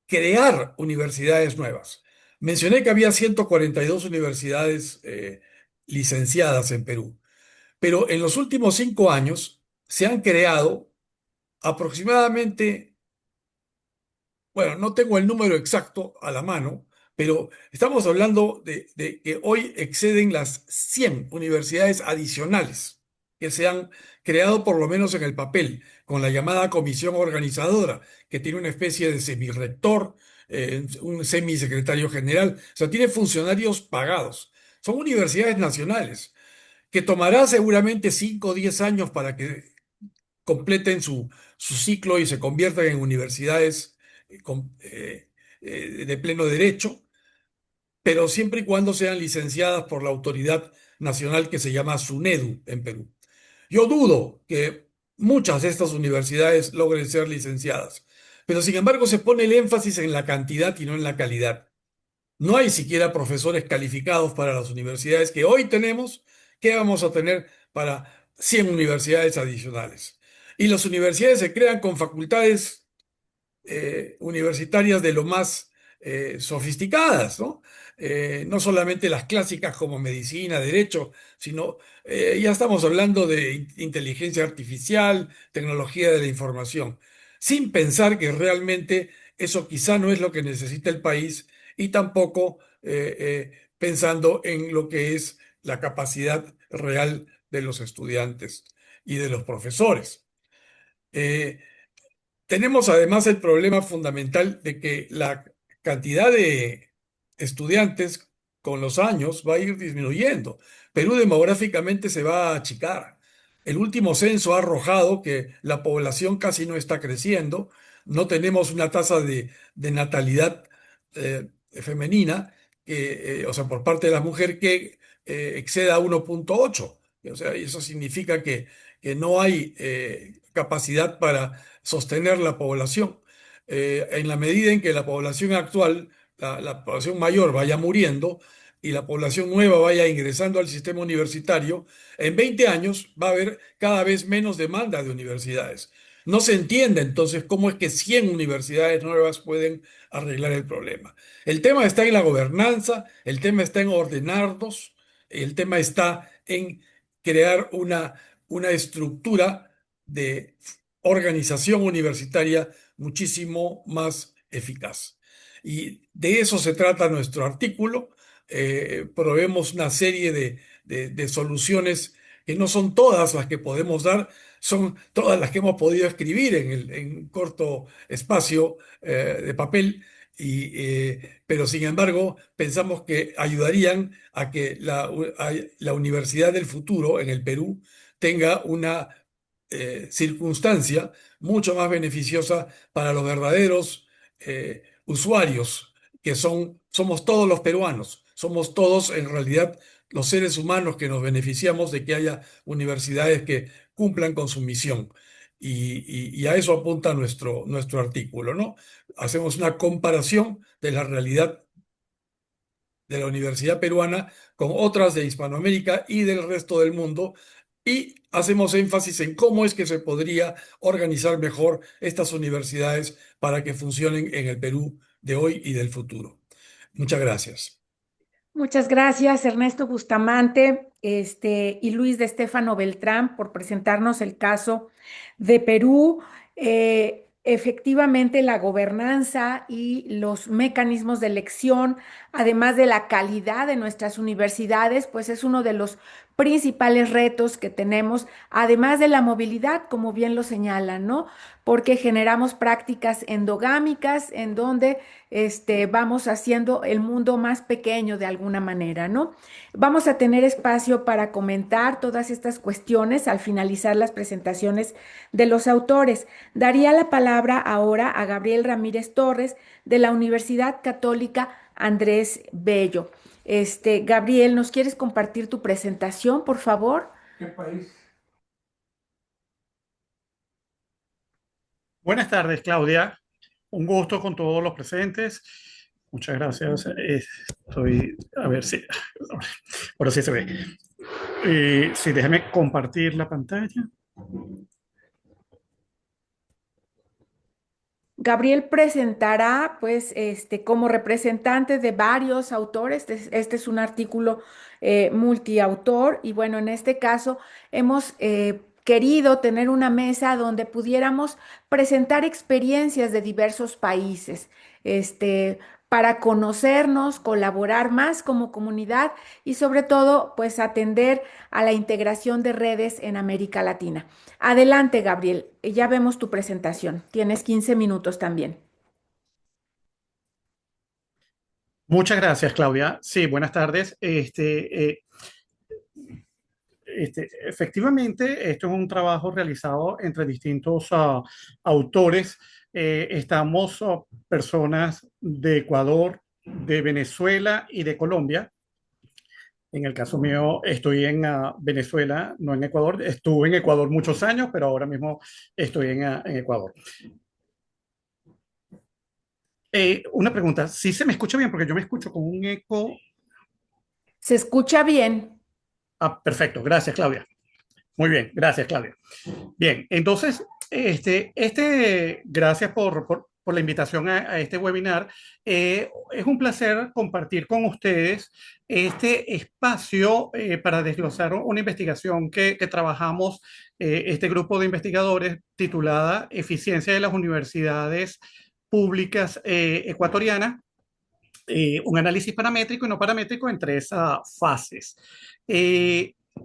crear universidades nuevas. Mencioné que había 142 universidades licenciadas en Perú, pero en los últimos 5 años se han creado aproximadamente, bueno, no tengo el número exacto a la mano, pero estamos hablando de que hoy exceden las 100 universidades adicionales que se han creado por lo menos en el papel, con la llamada comisión organizadora, que tiene una especie de semirrector, un semisecretario general, o sea, tiene funcionarios pagados. Son universidades nacionales, que tomará seguramente 5 o 10 años para que completen su ciclo y se conviertan en universidades de pleno derecho, pero siempre y cuando sean licenciadas por la autoridad nacional que se llama SUNEDU en Perú. Yo dudo que muchas de estas universidades logren ser licenciadas, pero sin embargo se pone el énfasis en la cantidad y no en la calidad. No hay siquiera profesores calificados para las universidades que hoy tenemos. ¿Qué vamos a tener para 100 universidades adicionales? Y las universidades se crean con facultades universitarias de lo más sofisticadas, ¿no? No solamente las clásicas como medicina, derecho, sino ya estamos hablando de inteligencia artificial, tecnología de la información, sin pensar que realmente eso quizá no es lo que necesita el país y tampoco pensando en lo que es la capacidad real de los estudiantes y de los profesores. Eh, Tenemos además el problema fundamental de que la cantidad de estudiantes con los años va a ir disminuyendo. Perú demográficamente se va a achicar. El último censo ha arrojado que la población casi no está creciendo. No tenemos una tasa de natalidad femenina, o sea, por parte de la mujer que exceda 1,8. O sea, eso significa que no hay capacidad para sostener la población. En la medida en que la población actual, la población mayor vaya muriendo y la población nueva vaya ingresando al sistema universitario, en 20 años va a haber cada vez menos demanda de universidades. No se entiende entonces cómo es que 100 universidades nuevas pueden arreglar el problema. El tema está en la gobernanza, el tema está en ordenarnos, el tema está en crear una estructura de organización universitaria muchísimo más eficaz. Y de eso se trata nuestro artículo. Proveemos una serie de soluciones que no son todas las que podemos dar, son todas las que hemos podido escribir en un corto espacio de papel, pero sin embargo pensamos que ayudarían a que la universidad del futuro en el Perú tenga una circunstancia mucho más beneficiosa para los verdaderos usuarios, que somos todos los peruanos, somos todos en realidad los seres humanos que nos beneficiamos de que haya universidades que cumplan con su misión. Y a eso apunta nuestro artículo, ¿no? Hacemos una comparación de la realidad de la universidad peruana con otras de Hispanoamérica y del resto del mundo, y hacemos énfasis en cómo es que se podría organizar mejor estas universidades para que funcionen en el Perú de hoy y del futuro. Muchas gracias. Muchas gracias, Ernesto Bustamante, y Luis de Estéfano Beltrán, por presentarnos el caso de Perú. Efectivamente, la gobernanza y los mecanismos de elección, además de la calidad de nuestras universidades, pues es uno de los principales retos que tenemos, además de la movilidad, como bien lo señalan, ¿no? Porque generamos prácticas endogámicas en donde vamos haciendo el mundo más pequeño de alguna manera, ¿no? Vamos a tener espacio para comentar todas estas cuestiones al finalizar las presentaciones de los autores. Daría la palabra ahora a Gabriel Ramírez Torres de la Universidad Católica Andrés Bello. Gabriel, ¿nos quieres compartir tu presentación, por favor? ¿Qué país? Buenas tardes, Claudia. Un gusto con todos los presentes. Muchas gracias. Estoy, a ver si, ahora sí se ve. Sí, déjame compartir la pantalla. Gabriel presentará, pues, como representante de varios autores. Este es un artículo multiautor y bueno, en este caso hemos querido tener una mesa donde pudiéramos presentar experiencias de diversos países, para conocernos, colaborar más como comunidad y sobre todo, pues, atender a la integración de redes en América Latina. Adelante, Gabriel. Ya vemos tu presentación. Tienes 15 minutos también. Muchas gracias, Claudia. Sí, buenas tardes. Efectivamente, esto es un trabajo realizado entre distintos autores. Estamos personas de Ecuador, de Venezuela y de Colombia. En el caso mío, estoy en Venezuela, no en Ecuador. Estuve en Ecuador muchos años, pero ahora mismo estoy en Ecuador. Una pregunta, ¿sí se me escucha bien? Porque yo me escucho con un eco. ¿Se escucha bien? Perfecto, gracias, Claudia. Muy bien, gracias, Claudia. Bien, entonces, gracias por la invitación a este webinar. Es un placer compartir con ustedes este espacio para desglosar una investigación que trabajamos, este grupo de investigadores, titulada Eficiencia de las Universidades Públicas Ecuatorianas, un análisis paramétrico y no paramétrico en tres fases.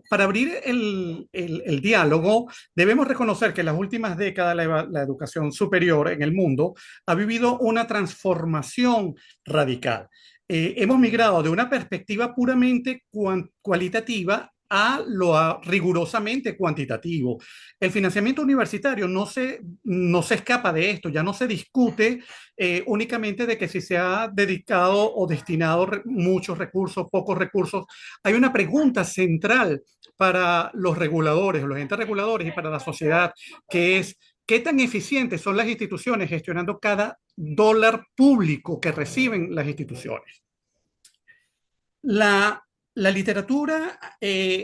Para abrir el diálogo, debemos reconocer que en las últimas décadas la educación superior en el mundo ha vivido una transformación radical. Hemos migrado de una perspectiva puramente cualitativa a lo rigurosamente cuantitativo. El financiamiento universitario no se escapa de esto, ya no se discute únicamente de que si se ha dedicado o destinado muchos recursos, pocos recursos. Hay una pregunta central para los reguladores, los entes reguladores y para la sociedad, que es: ¿qué tan eficientes son las instituciones gestionando cada dólar público que reciben las instituciones? La literatura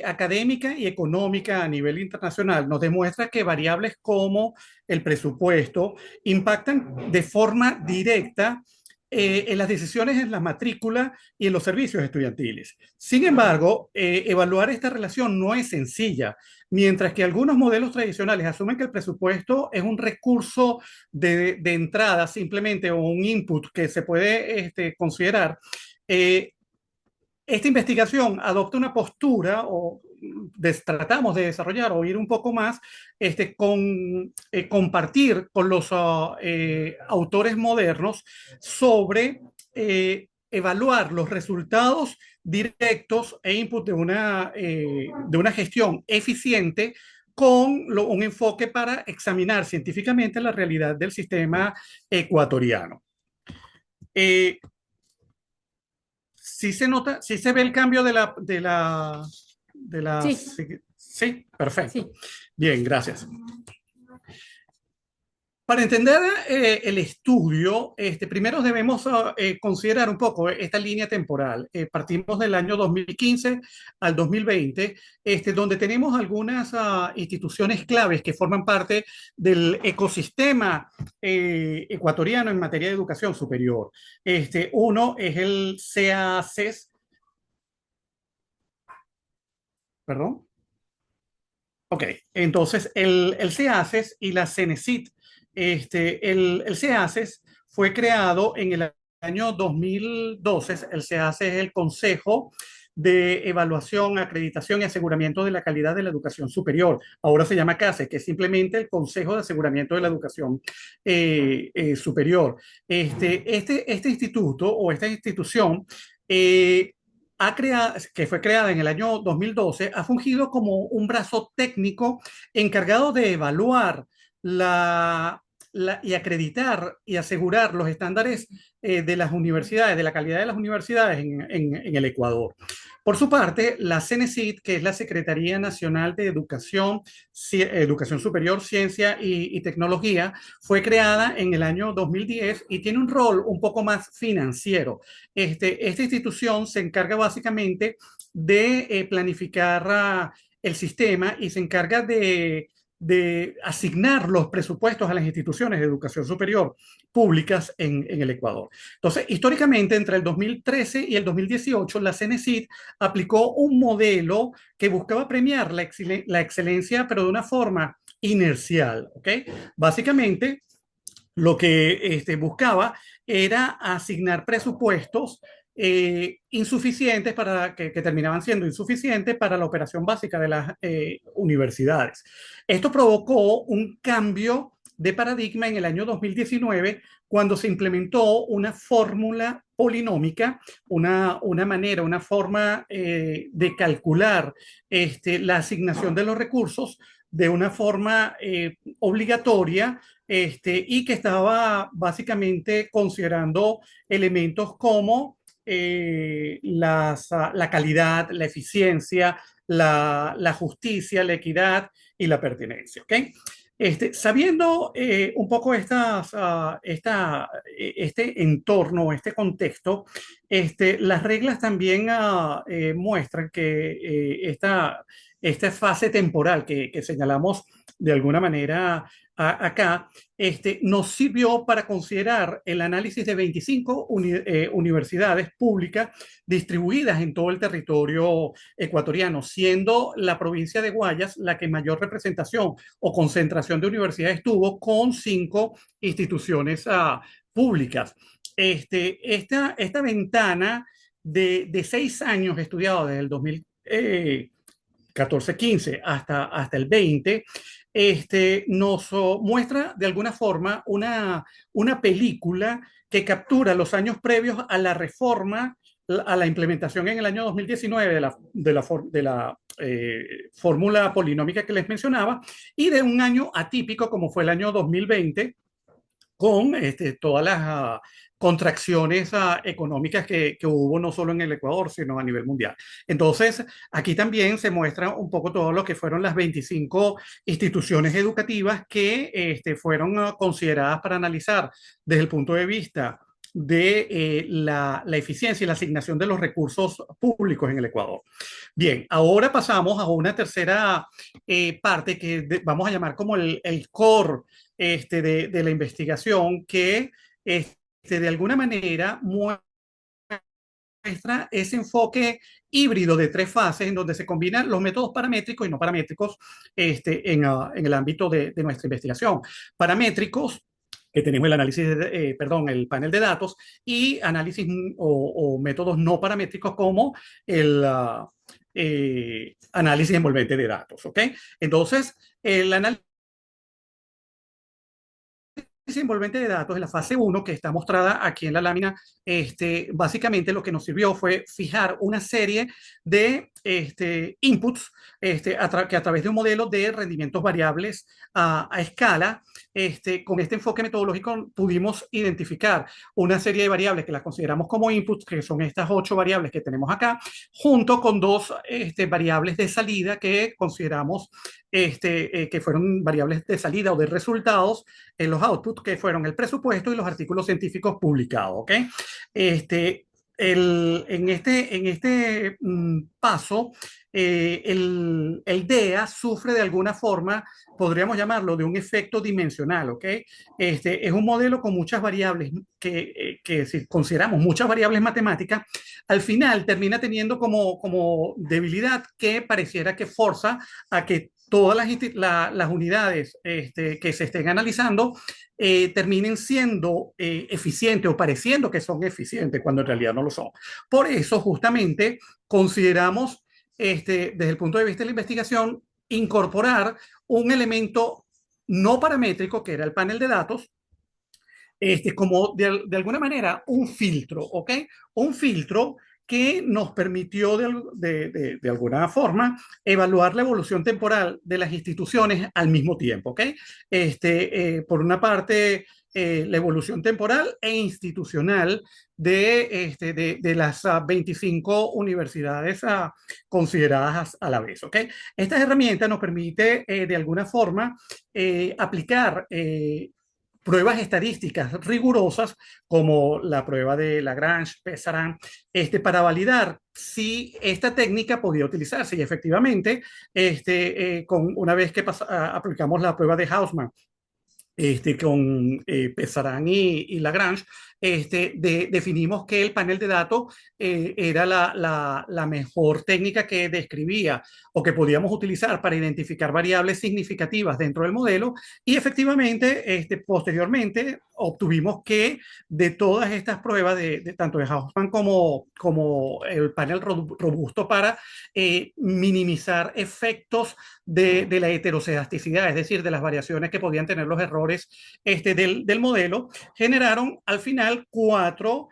académica y económica a nivel internacional nos demuestra que variables como el presupuesto impactan de forma directa en las decisiones en la matrícula y en los servicios estudiantiles. Sin embargo, evaluar esta relación no es sencilla. Mientras que algunos modelos tradicionales asumen que el presupuesto es un recurso de entrada simplemente, o un input que se puede considerar, esta investigación adopta una postura, o tratamos de desarrollar o ir un poco más, compartir con los autores modernos sobre evaluar los resultados directos e input de una gestión eficiente, con un enfoque para examinar científicamente la realidad del sistema ecuatoriano. Sí se nota, sí se ve el cambio de la. Sí. Sí, perfecto. Sí. Bien, gracias. Para entender el estudio, primero debemos considerar un poco esta línea temporal. Partimos del año 2015 al 2020, donde tenemos algunas instituciones claves que forman parte del ecosistema ecuatoriano en materia de educación superior. Uno es el CACES. ¿Perdón? Ok, entonces el CACES y la CENESID. El CEACES fue creado en el año 2012. El CEACES es el Consejo de Evaluación, Acreditación y Aseguramiento de la Calidad de la Educación Superior. Ahora se llama CASE, que es simplemente el Consejo de Aseguramiento de la Educación Superior. Este instituto o esta institución que fue creada en el año 2012, ha fungido como un brazo técnico encargado de evaluar y acreditar y asegurar los estándares de las universidades, de la calidad de las universidades en el Ecuador. Por su parte, la CENESID, que es la Secretaría Nacional de Educación Superior, Ciencia y Tecnología, fue creada en el año 2010 y tiene un rol un poco más financiero. Esta institución se encarga básicamente de planificar el sistema y se encarga de asignar los presupuestos a las instituciones de educación superior públicas en el Ecuador. Entonces, históricamente, entre el 2013 y el 2018, la CENESID aplicó un modelo que buscaba premiar la excelencia, pero de una forma inercial, ¿ok? Básicamente, lo que buscaba era asignar presupuestos insuficientes, que terminaban siendo insuficientes para la operación básica de las universidades. Esto provocó un cambio de paradigma en el año 2019, cuando se implementó una fórmula polinómica, una manera, una forma de calcular la asignación de los recursos de una forma obligatoria, y que estaba básicamente considerando elementos como la calidad, la eficiencia, la justicia, la equidad y la pertinencia. ¿Okay? Sabiendo un poco este entorno, este contexto, Las reglas también muestran que esta fase temporal que señalamos de alguna manera acá, nos sirvió para considerar el análisis de 25 universidades públicas distribuidas en todo el territorio ecuatoriano, siendo la provincia de Guayas la que mayor representación o concentración de universidades tuvo, con 5 instituciones públicas. Esta ventana de 6 años estudiado desde el 2014-15 hasta el 20, nos muestra de alguna forma una película que captura los años previos a la reforma, a la implementación en el año 2019 de la fórmula polinómica que les mencionaba, y de un año atípico como fue el año 2020, con todas las contracciones económicas que hubo no solo en el Ecuador, sino a nivel mundial. Entonces, aquí también se muestra un poco todo lo que fueron las 25 instituciones educativas que fueron consideradas para analizar desde el punto de vista de la eficiencia y la asignación de los recursos públicos en el Ecuador. Bien, ahora pasamos a una tercera parte que vamos a llamar como el core de la investigación, que de alguna manera muestra ese enfoque híbrido de 3 fases en donde se combinan los métodos paramétricos y no paramétricos en el ámbito de nuestra investigación. Paramétricos, que tenemos el análisis, el panel de datos, y análisis o métodos no paramétricos como el análisis envolvente de datos, ¿ok? Entonces, el análisis envolvente de datos en la fase 1, que está mostrada aquí en la lámina, básicamente lo que nos sirvió fue fijar una serie de inputs que a través de un modelo de rendimientos variables a escala. Con este enfoque metodológico pudimos identificar una serie de variables que las consideramos como inputs, que son estas 8 variables que tenemos acá, junto con 2 variables de salida que consideramos que fueron variables de salida o de resultados en los outputs, que fueron el presupuesto y los artículos científicos publicados, ¿ok? En este paso, el DEA sufre de alguna forma, podríamos llamarlo, de un efecto dimensional, ¿ok? Es un modelo con muchas variables que si consideramos muchas variables matemáticas, al final termina teniendo como debilidad que pareciera que forza a que todas las unidades que se estén analizando terminen siendo eficientes o pareciendo que son eficientes cuando en realidad no lo son. Por eso justamente consideramos desde el punto de vista de la investigación incorporar un elemento no paramétrico, que era el panel de datos, como de alguna manera un filtro, ¿ok? Un filtro que nos permitió de alguna forma evaluar la evolución temporal de las instituciones al mismo tiempo, ¿ok? Por una parte, la evolución temporal e institucional de las 25 universidades consideradas a la vez, ¿ok? Esta herramienta nos permite de alguna forma aplicar pruebas estadísticas rigurosas como la prueba de Lagrange, Pesaran, para validar si esta técnica podía utilizarse. Y efectivamente, una vez que aplicamos la prueba de Hausmann, con Pesaran y Lagrange, definimos que el panel de datos era la mejor técnica que describía o que podíamos utilizar para identificar variables significativas dentro del modelo. Y efectivamente, posteriormente obtuvimos que de todas estas pruebas, tanto de Hausmann como el panel robusto para minimizar efectos de la heterocedasticidad, es decir, de las variaciones que podían tener los errores del modelo, generaron al final 4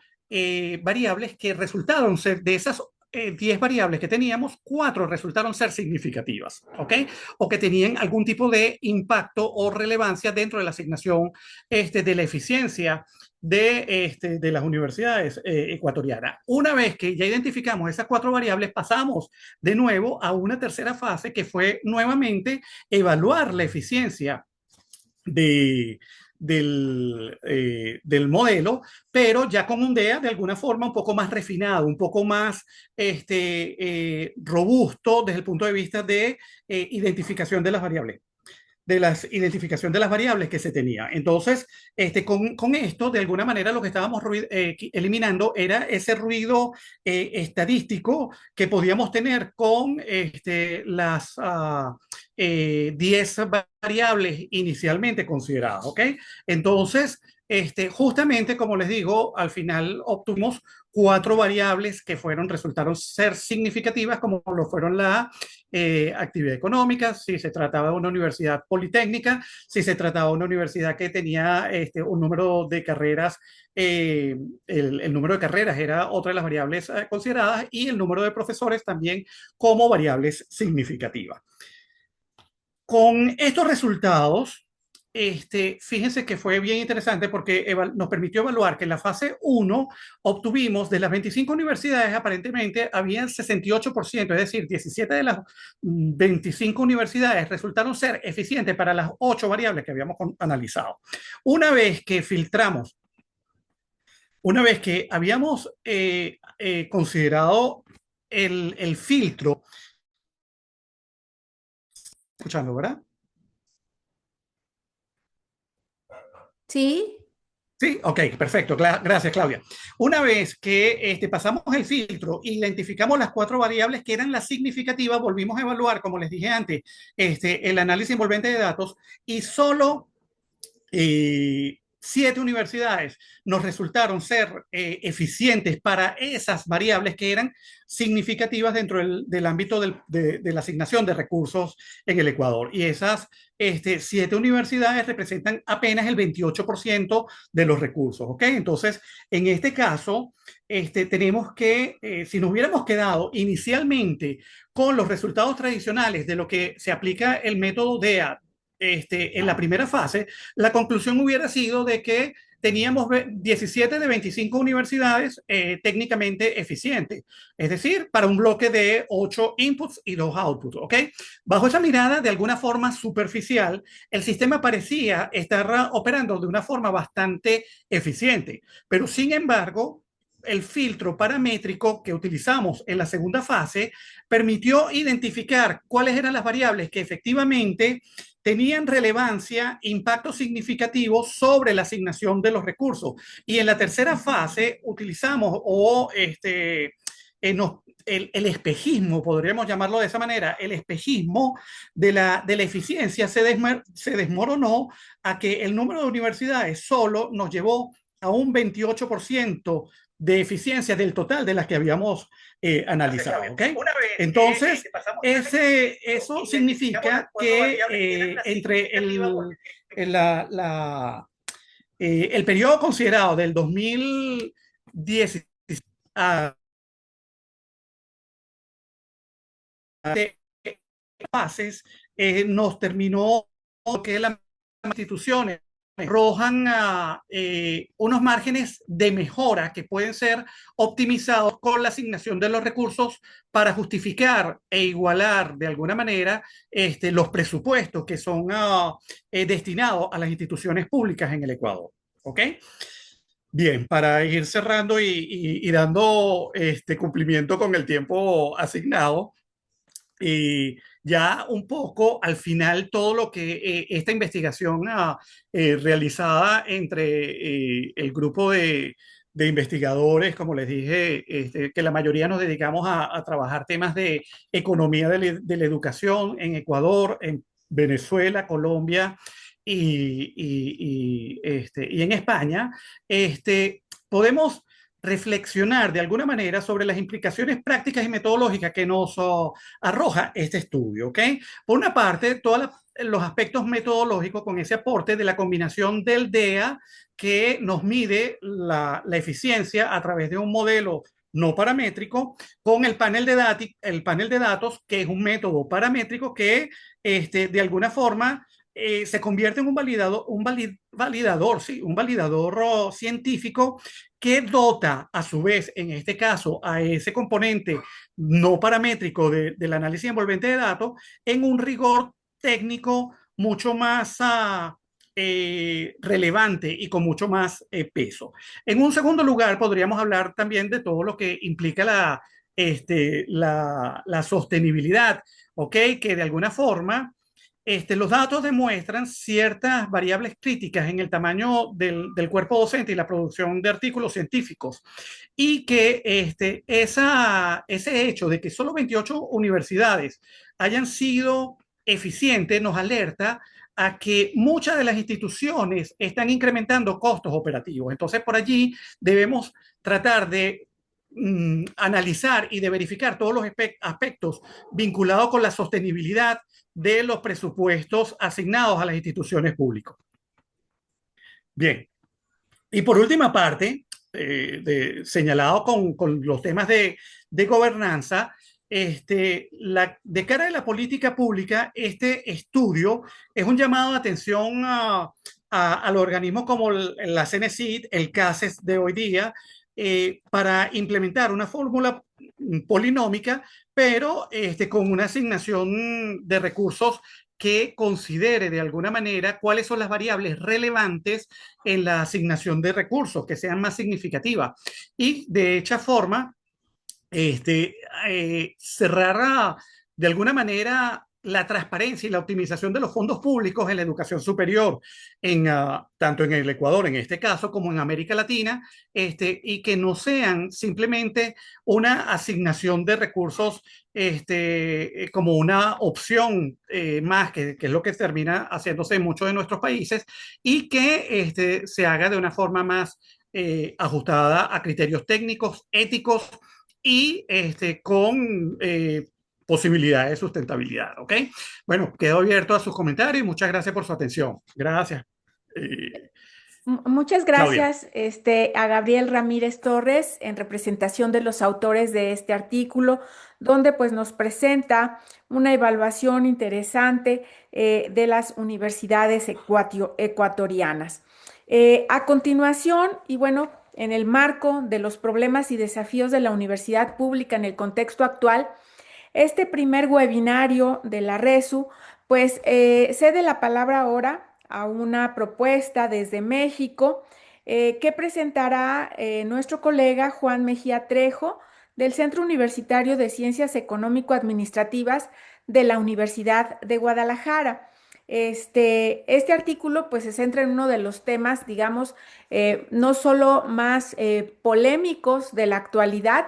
variables que resultaron ser de esas 10 variables que teníamos, 4 resultaron ser significativas, ¿ok? O que tenían algún tipo de impacto o relevancia dentro de la asignación de la eficiencia de las universidades ecuatorianas. Una vez que ya identificamos esas 4 variables, pasamos de nuevo a una tercera fase, que fue nuevamente evaluar la eficiencia de del modelo, pero ya con un DEA de alguna forma un poco más refinado, un poco más robusto desde el punto de vista de identificación de las variables identificación de las variables que se tenía. Entonces, con esto, de alguna manera, lo que estábamos eliminando era ese ruido estadístico que podíamos tener con las 10 variables inicialmente consideradas, ¿ok? Entonces, justamente, como les digo, al final obtuvimos 4 variables que resultaron ser significativas, como lo fueron la actividad económica, si se trataba de una universidad politécnica, si se trataba de una universidad que tenía un número de carreras, el número de carreras era otra de las variables consideradas, y el número de profesores también como variables significativas. Con estos resultados, fíjense que fue bien interesante porque nos permitió evaluar que en la fase 1 obtuvimos de las 25 universidades, aparentemente había 68%, es decir, 17 de las 25 universidades resultaron ser eficientes para las 8 variables que habíamos analizado. Una vez que filtramos, una vez que habíamos considerado el filtro, escuchando, ¿verdad? Sí. Sí, ok, perfecto. Gracias, Claudia. Una vez que pasamos el filtro, identificamos las 4 variables que eran las significativas, volvimos a evaluar, como les dije antes, el análisis envolvente de datos, y solo 7 universidades nos resultaron ser eficientes para esas variables que eran significativas dentro del ámbito de la asignación de recursos en el Ecuador. Y esas 7 universidades representan apenas el 28% de los recursos. ¿Ok? Entonces, en este caso, tenemos que, si nos hubiéramos quedado inicialmente con los resultados tradicionales de lo que se aplica el método DEA, en la primera fase, la conclusión hubiera sido de que teníamos 17 de 25 universidades técnicamente eficientes, es decir, para un bloque de 8 inputs y 2 outputs, ¿ok? Bajo esa mirada, de alguna forma superficial, el sistema parecía estar operando de una forma bastante eficiente, pero sin embargo, el filtro paramétrico que utilizamos en la segunda fase permitió identificar cuáles eran las variables que efectivamente tenían relevancia, impacto significativo sobre la asignación de los recursos. Y en la tercera fase utilizamos el espejismo, podríamos llamarlo de esa manera, el espejismo de la eficiencia se desmoronó a que el número de universidades solo nos llevó a un 28% de eficiencia del total de las que habíamos analizado. ¿Okay? Entonces, eso significa que entre el periodo considerado del 2010 a fases, nos terminó que las instituciones arrojan unos márgenes de mejora que pueden ser optimizados con la asignación de los recursos para justificar e igualar de alguna manera los presupuestos que son destinados a las instituciones públicas en el Ecuador. ¿Ok? Bien, para ir cerrando y dando cumplimiento con el tiempo asignado, y ya un poco al final todo lo que esta investigación realizada entre el grupo de investigadores, como les dije, que la mayoría nos dedicamos a trabajar temas de economía de la educación en Ecuador, en Venezuela, Colombia y en España, podemos reflexionar de alguna manera sobre las implicaciones prácticas y metodológicas que nos arroja este estudio. ¿Ok? Por una parte, todos los aspectos metodológicos con ese aporte de la combinación del DEA que nos mide la eficiencia a través de un modelo no paramétrico con el panel de datos, que es un método paramétrico que de alguna forma se convierte en un validador científico que dota a su vez, en este caso, a ese componente no paramétrico del análisis envolvente de datos en un rigor técnico mucho más relevante y con mucho más peso. En un segundo lugar, podríamos hablar también de todo lo que implica la sostenibilidad, ¿ok? Que de alguna forma los datos demuestran ciertas variables críticas en el tamaño del cuerpo docente y la producción de artículos científicos y que ese hecho de que solo 28 universidades hayan sido eficientes nos alerta a que muchas de las instituciones están incrementando costos operativos. Entonces, por allí debemos tratar de analizar y de verificar todos los aspectos vinculados con la sostenibilidad de los presupuestos asignados a las instituciones públicas. Bien, y por última parte, señalado con los temas de gobernanza, de cara a la política pública, este estudio es un llamado de atención a los organismos como la CENESID, el CASES de hoy día, para implementar una fórmula polinómica, pero con una asignación de recursos que considere de alguna manera cuáles son las variables relevantes en la asignación de recursos, que sean más significativas. Y de hecha forma, cerrar de alguna manera la transparencia y la optimización de los fondos públicos en la educación superior, tanto en el Ecuador, en este caso, como en América Latina, y que no sean simplemente una asignación de recursos como una opción más, que es lo que termina haciéndose en muchos de nuestros países, y que se haga de una forma más ajustada a criterios técnicos, éticos y con posibilidades de sustentabilidad, ¿ok? Bueno, quedo abierto a sus comentarios y muchas gracias por su atención. Gracias, Muchas Claudia. gracias, a Gabriel Ramírez Torres en representación de los autores de este artículo, donde pues nos presenta una evaluación interesante de las universidades ecuatorianas. A continuación, y bueno, en el marco de los problemas y desafíos de la universidad pública en el contexto actual, este primer webinario de la RESU, pues cede la palabra ahora a una propuesta desde México que presentará nuestro colega Juan Mejía Trejo del Centro Universitario de Ciencias Económico-Administrativas de la Universidad de Guadalajara. Este artículo pues se centra en uno de los temas, digamos, no solo más polémicos de la actualidad,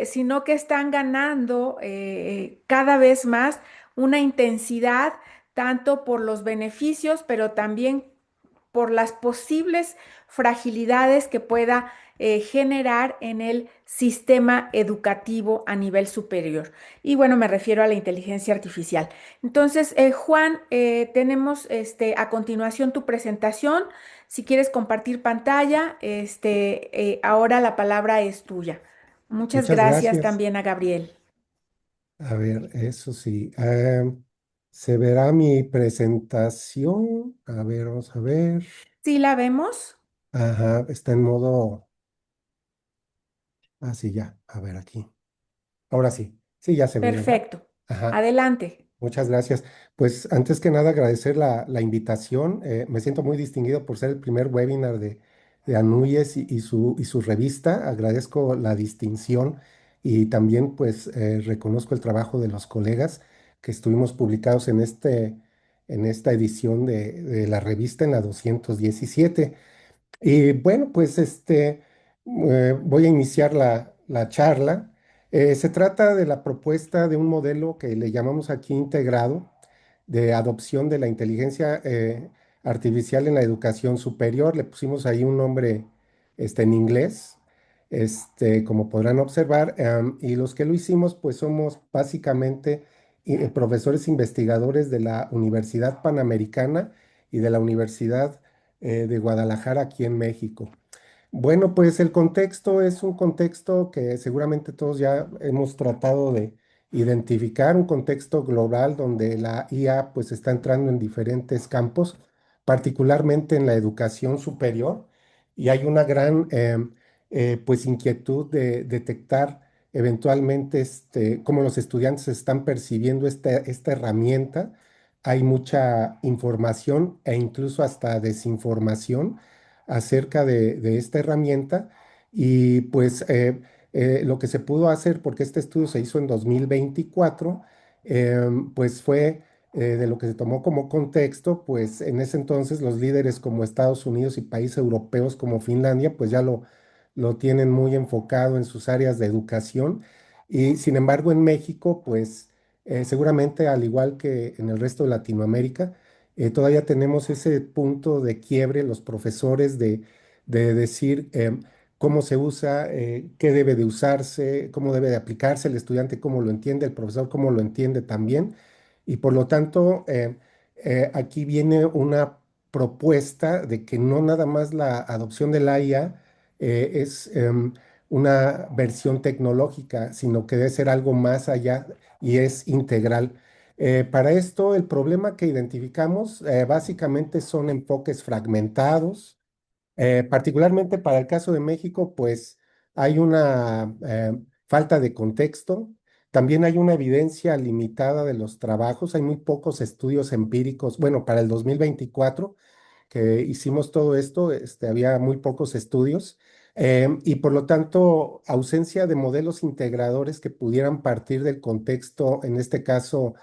sino que están ganando cada vez más una intensidad, tanto por los beneficios, pero también por las posibles fragilidades que pueda generar en el sistema educativo a nivel superior. Y bueno, me refiero a la inteligencia artificial. Entonces, Juan, tenemos a continuación tu presentación. Si quieres compartir pantalla, ahora la palabra es tuya. Muchas Muchas gracias gracias. también a Gabriel. A ver, eso sí. ¿Se verá mi presentación? A ver, vamos a ver. ¿Sí la vemos? Ajá, está en modo. Ah, sí, ya. A ver aquí. Ahora sí. Sí, ya se ve, ¿verdad? Perfecto. Ajá. Adelante. Muchas gracias. Pues antes que nada agradecer la invitación. Me siento muy distinguido por ser el primer webinar de Anuyes y su revista. Agradezco la distinción y también pues reconozco el trabajo de los colegas que estuvimos publicados en esta edición de la revista en la 217. Y bueno, pues voy a iniciar la charla. Se trata de la propuesta de un modelo que le llamamos aquí integrado de adopción de la inteligencia artificial en la educación superior. Le pusimos ahí un nombre en inglés, como podrán observar, y los que lo hicimos, pues somos básicamente profesores investigadores de la Universidad Panamericana y de la Universidad de Guadalajara aquí en México. Bueno, pues el contexto es un contexto que seguramente todos ya hemos tratado de identificar, un contexto global donde la IA pues está entrando en diferentes campos, particularmente en la educación superior, y hay una gran pues inquietud de detectar eventualmente cómo los estudiantes están percibiendo esta herramienta hay mucha información e incluso hasta desinformación acerca de esta herramienta y pues lo que se pudo hacer, porque este estudio se hizo en 2024, pues fue de lo que se tomó como contexto, pues en ese entonces los líderes como Estados Unidos y países europeos como Finlandia, pues ya lo tienen muy enfocado en sus áreas de educación. Y sin embargo en México, pues seguramente al igual que en el resto de Latinoamérica, todavía tenemos ese punto de quiebre los profesores de decir cómo se usa, qué debe de usarse, cómo debe de aplicarse, el estudiante cómo lo entiende, el profesor cómo lo entiende también. Y por lo tanto, aquí viene una propuesta de que no nada más la adopción de la IA es una versión tecnológica, sino que debe ser algo más allá y es integral. Para esto, el problema que identificamos básicamente son enfoques fragmentados. Particularmente para el caso de México, pues hay una falta de contexto. También hay una evidencia limitada de los trabajos. Hay muy pocos estudios empíricos. Bueno, para el 2024 que hicimos todo esto, había muy pocos estudios y por lo tanto ausencia de modelos integradores que pudieran partir del contexto, en este caso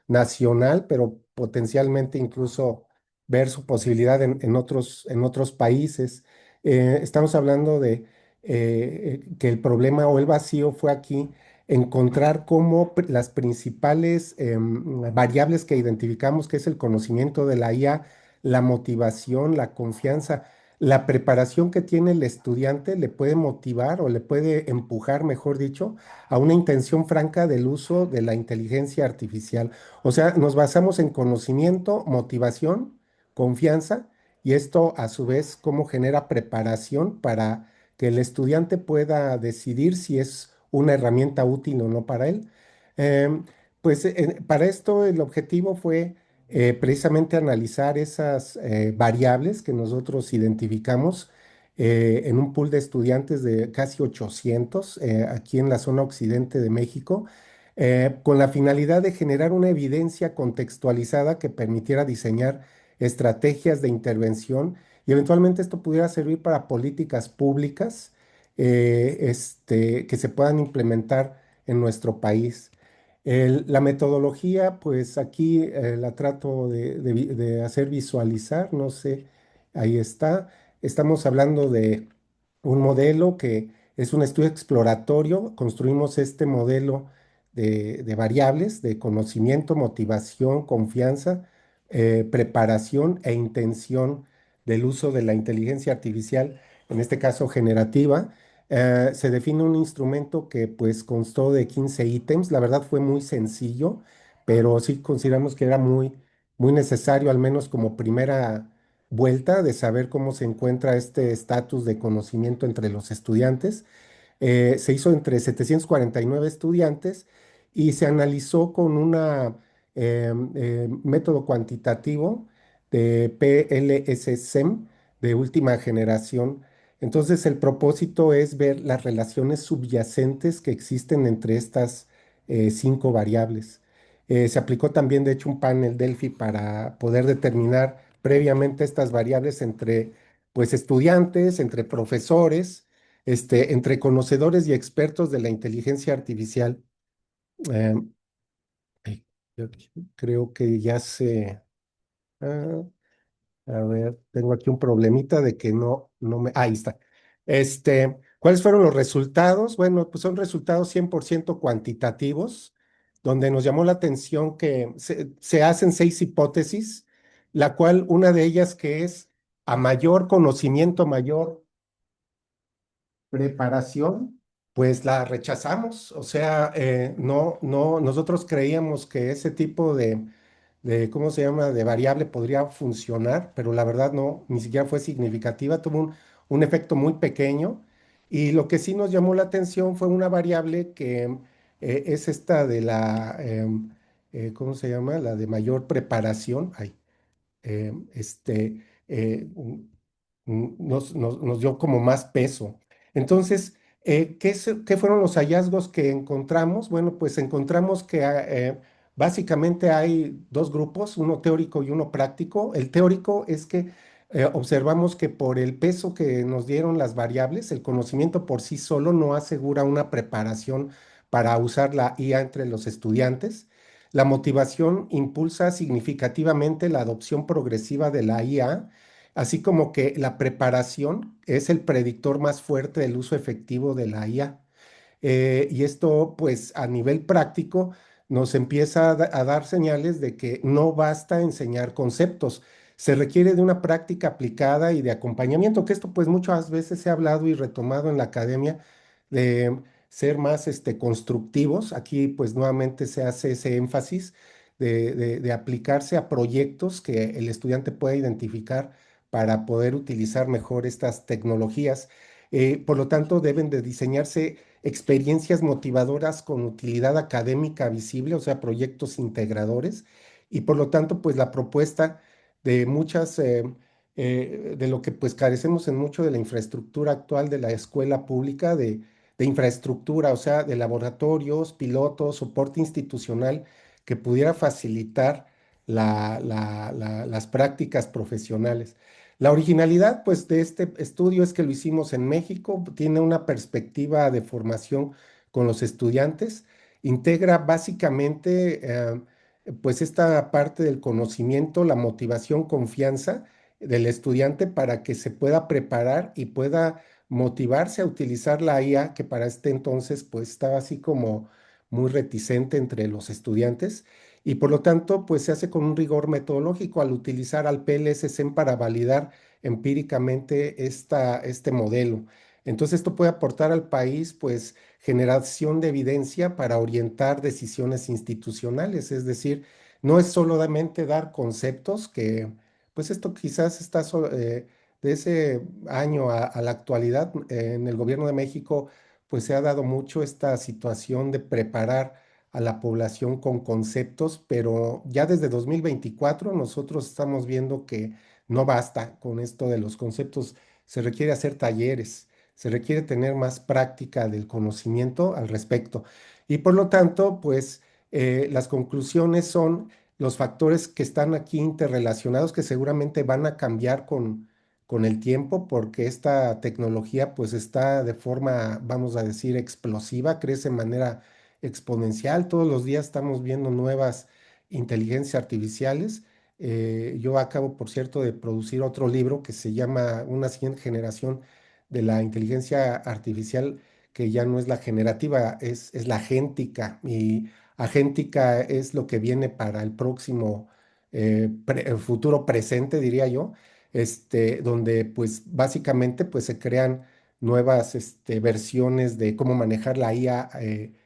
nacional, pero potencialmente incluso ver su posibilidad en otros países. Estamos hablando de que el problema o el vacío fue aquí encontrar cómo las principales variables que identificamos, que es el conocimiento de la IA, la motivación, la confianza, la preparación que tiene el estudiante le puede motivar o le puede empujar, mejor dicho, a una intención franca del uso de la inteligencia artificial. O sea, nos basamos en conocimiento, motivación, confianza y esto a su vez cómo genera preparación para que el estudiante pueda decidir si es una herramienta útil o no para él. Em, pues para esto el objetivo fue precisamente analizar esas variables que nosotros identificamos en un pool de estudiantes de casi 800 aquí en la zona occidente de México, con la finalidad de generar una evidencia contextualizada que permitiera diseñar estrategias de intervención y eventualmente esto pudiera servir para políticas públicas que se puedan implementar en nuestro país. La metodología, pues aquí la trato de hacer visualizar, no sé, ahí está. Estamos hablando de un modelo que es un estudio exploratorio. Construimos este modelo de variables de conocimiento, motivación, confianza, preparación e intención del uso de la inteligencia artificial, en este caso generativa. Se define un instrumento que pues constó de 15 ítems. La verdad fue muy sencillo, pero sí consideramos que era muy necesario, al menos como primera vuelta, de saber cómo se encuentra este estatus de conocimiento entre los estudiantes. Se hizo entre 749 estudiantes y se analizó con un método cuantitativo de PLS-SEM de última generación. Entonces, el propósito es ver las relaciones subyacentes que existen entre estas cinco variables. Se aplicó también, de hecho, un panel Delphi para poder determinar previamente estas variables entre, pues, estudiantes, entre profesores, entre conocedores y expertos de la inteligencia artificial. Eh, ay, yo creo que ya se... ah, a ver, tengo aquí un problemita de que no me... Ahí está. ¿Cuáles fueron los resultados? Bueno, pues son resultados 100% cuantitativos, donde nos llamó la atención que se hacen 6 hipótesis, la cual una de ellas que es a mayor conocimiento, mayor preparación, pues la rechazamos. O sea, no, nosotros creíamos que ese tipo ¿cómo se llama?, de variable podría funcionar, pero la verdad no, ni siquiera fue significativa, tuvo un efecto muy pequeño. Y lo que sí nos llamó la atención fue una variable que es esta de ¿cómo se llama?, la de mayor preparación. Ay, nos dio como más peso. Entonces, ¿qué fueron los hallazgos que encontramos? Bueno, pues encontramos que Básicamente hay dos grupos, uno teórico y uno práctico. El teórico es que observamos que por el peso que nos dieron las variables, el conocimiento por sí solo no asegura una preparación para usar la IA entre los estudiantes. La motivación impulsa significativamente la adopción progresiva de la IA, así como que la preparación es el predictor más fuerte del uso efectivo de la IA. Y esto, pues, a nivel práctico, nos empieza a dar señales de que no basta enseñar conceptos, se requiere de una práctica aplicada y de acompañamiento, que esto, pues, muchas veces se ha hablado y retomado en la academia de ser más constructivos. Aquí, pues, nuevamente se hace ese énfasis de aplicarse a proyectos que el estudiante pueda identificar para poder utilizar mejor estas tecnologías. Por lo tanto, deben de diseñarse experiencias motivadoras con utilidad académica visible, o sea, proyectos integradores, y por lo tanto, pues la propuesta de muchas, de lo que pues carecemos en mucho de la infraestructura actual de la escuela pública, de infraestructura, o sea, de laboratorios, pilotos, soporte institucional que pudiera facilitar las prácticas profesionales. La originalidad, pues, de este estudio es que lo hicimos en México, tiene una perspectiva de formación con los estudiantes, integra básicamente, pues, esta parte del conocimiento, la motivación, confianza del estudiante para que se pueda preparar y pueda motivarse a utilizar la IA, que para este entonces, pues, estaba así como muy reticente entre los estudiantes y por lo tanto, pues se hace con un rigor metodológico al utilizar al PLSSEM para validar empíricamente este modelo. Entonces, esto puede aportar al país, pues, generación de evidencia para orientar decisiones institucionales, es decir, no es solamente dar conceptos que, pues, esto quizás está de ese año a la actualidad, en el gobierno de México, pues se ha dado mucho esta situación de preparar a la población con conceptos, pero ya desde 2024 nosotros estamos viendo que no basta con esto de los conceptos, se requiere hacer talleres, se requiere tener más práctica del conocimiento al respecto. Y por lo tanto, pues las conclusiones son los factores que están aquí interrelacionados, que seguramente van a cambiar con el tiempo, porque esta tecnología pues está de forma, vamos a decir, explosiva, crece de manera exponencial. Todos los días estamos viendo nuevas inteligencias artificiales. Yo acabo, por cierto, de producir otro libro que se llama Una siguiente generación de la inteligencia artificial, que ya no es la generativa, es la agéntica. Y agéntica es lo que viene para el próximo futuro presente, diría yo, donde pues básicamente pues se crean nuevas versiones de cómo manejar la IA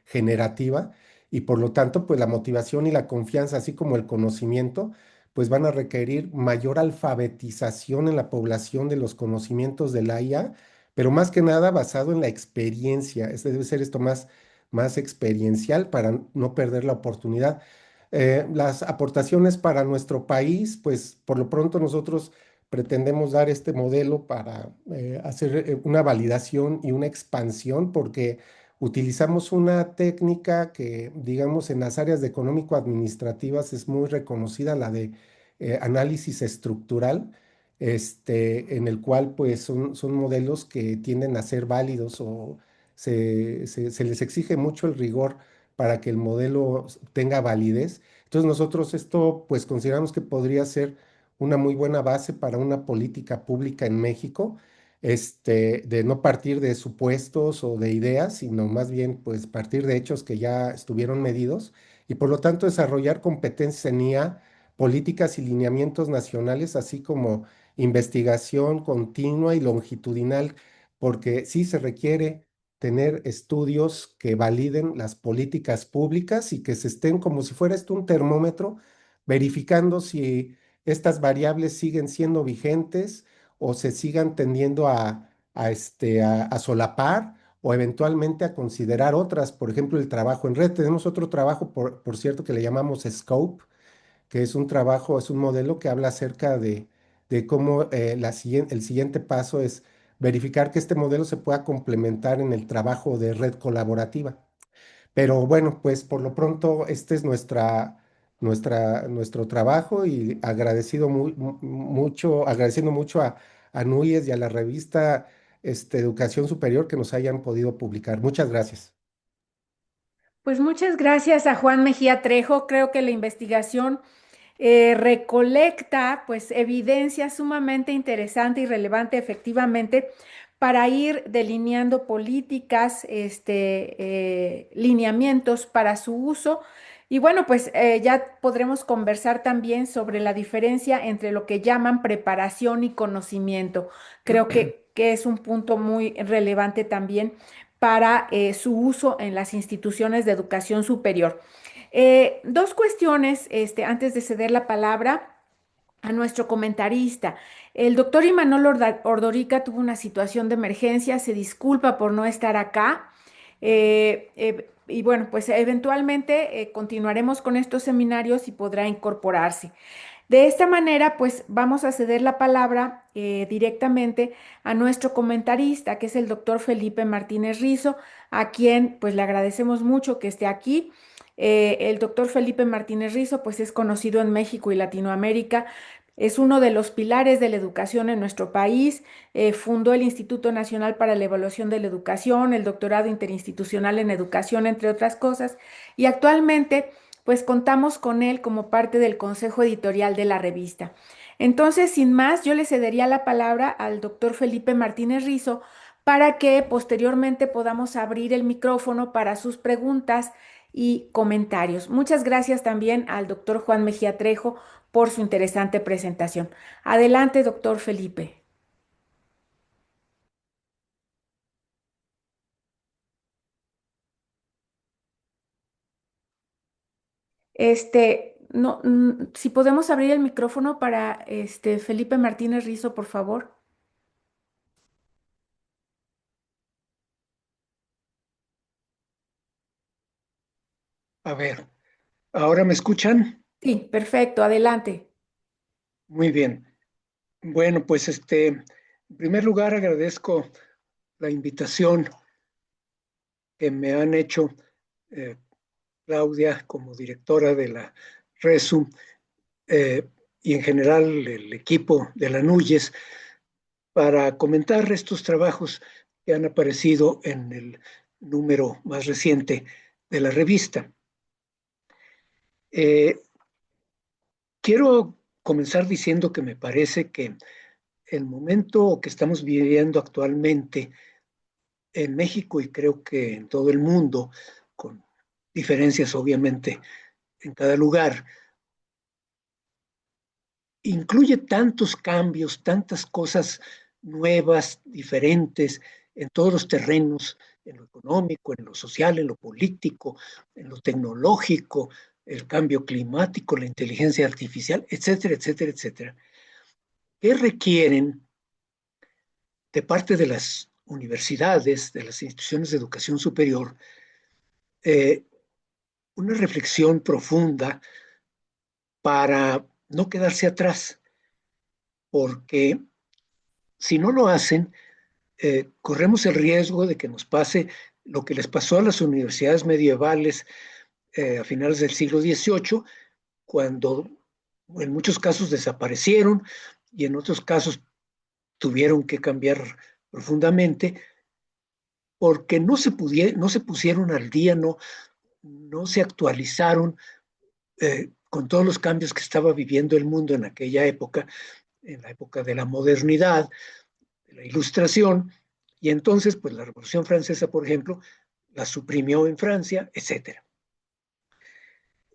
generativa y por lo tanto pues la motivación y la confianza, así como el conocimiento, pues van a requerir mayor alfabetización en la población de los conocimientos de la IA, pero más que nada basado en la experiencia. Debe ser esto más experiencial para no perder la oportunidad. Las aportaciones para nuestro país, pues por lo pronto nosotros pretendemos dar este modelo para hacer una validación y una expansión, porque utilizamos una técnica que, digamos, en las áreas de económico-administrativas es muy reconocida, la de análisis estructural, en el cual pues son modelos que tienden a ser válidos o se les exige mucho el rigor para que el modelo tenga validez. Entonces nosotros esto pues consideramos que podría ser una muy buena base para una política pública en México, de no partir de supuestos o de ideas, sino más bien pues partir de hechos que ya estuvieron medidos y por lo tanto desarrollar competencias en IA, políticas y lineamientos nacionales, así como investigación continua y longitudinal, porque sí se requiere tener estudios que validen las políticas públicas y que se estén como si fuera esto un termómetro, verificando si estas variables siguen siendo vigentes o se sigan tendiendo a solapar o eventualmente a considerar otras, por ejemplo, el trabajo en red. Tenemos otro trabajo, por cierto, que le llamamos Scope, que es un trabajo, es un modelo que habla acerca de cómo el siguiente paso es verificar que este modelo se pueda complementar en el trabajo de red colaborativa. Pero bueno, pues por lo pronto este es nuestro trabajo y agradeciendo mucho a Núñez y a la revista Educación Superior que nos hayan podido publicar. Muchas gracias. Pues muchas gracias a Juan Mejía Trejo. Creo que la investigación recolecta pues evidencia sumamente interesante y relevante efectivamente para ir delineando políticas, lineamientos para su uso. Y bueno, pues ya podremos conversar también sobre la diferencia entre lo que llaman preparación y conocimiento. Creo que es un punto muy relevante también para su uso en las instituciones de educación superior. Dos cuestiones, antes de ceder la palabra a nuestro comentarista. El doctor Imanol Ordorica tuvo una situación de emergencia, se disculpa por no estar acá. Y bueno, pues eventualmente continuaremos con estos seminarios y podrá incorporarse. De esta manera, pues vamos a ceder la palabra directamente a nuestro comentarista, que es el doctor Felipe Martínez Rizo, a quien pues le agradecemos mucho que esté aquí. El doctor Felipe Martínez Rizo pues es conocido en México y Latinoamérica. Es uno de los pilares de la educación en nuestro país. Fundó el Instituto Nacional para la Evaluación de la Educación, el Doctorado Interinstitucional en Educación, entre otras cosas. Y actualmente pues contamos con él como parte del consejo editorial de la revista. Entonces, sin más, yo le cedería la palabra al doctor Felipe Martínez Rizo para que posteriormente podamos abrir el micrófono para sus preguntas y comentarios. Muchas gracias también al doctor Juan Mejía Trejo por su interesante presentación. Adelante, doctor Felipe. No, si podemos abrir el micrófono para Felipe Martínez Rizo, por favor. A ver, ¿ahora me escuchan? Sí, perfecto, adelante. Muy bien. Bueno, pues en primer lugar agradezco la invitación que me han hecho eh, Claudia como directora de la RESU y en general el equipo de la NUYES para comentar estos trabajos que han aparecido en el número más reciente de la revista. Quiero comenzar diciendo que me parece que el momento que estamos viviendo actualmente en México y creo que en todo el mundo, con diferencias obviamente en cada lugar, incluye tantos cambios, tantas cosas nuevas, diferentes, en todos los terrenos, en lo económico, en lo social, en lo político, en lo tecnológico, el cambio climático, la inteligencia artificial, etcétera, etcétera, etcétera, que requieren de parte de las universidades, de las instituciones de educación superior, eh, una reflexión profunda para no quedarse atrás, porque si no lo hacen, corremos el riesgo de que nos pase lo que les pasó a las universidades medievales a finales del siglo XVIII, cuando en muchos casos desaparecieron y en otros casos tuvieron que cambiar profundamente porque no se pusieron al día, no se actualizaron con todos los cambios que estaba viviendo el mundo en aquella época, en la época de la modernidad, de la ilustración, y entonces pues la Revolución Francesa, por ejemplo, la suprimió en Francia, etc.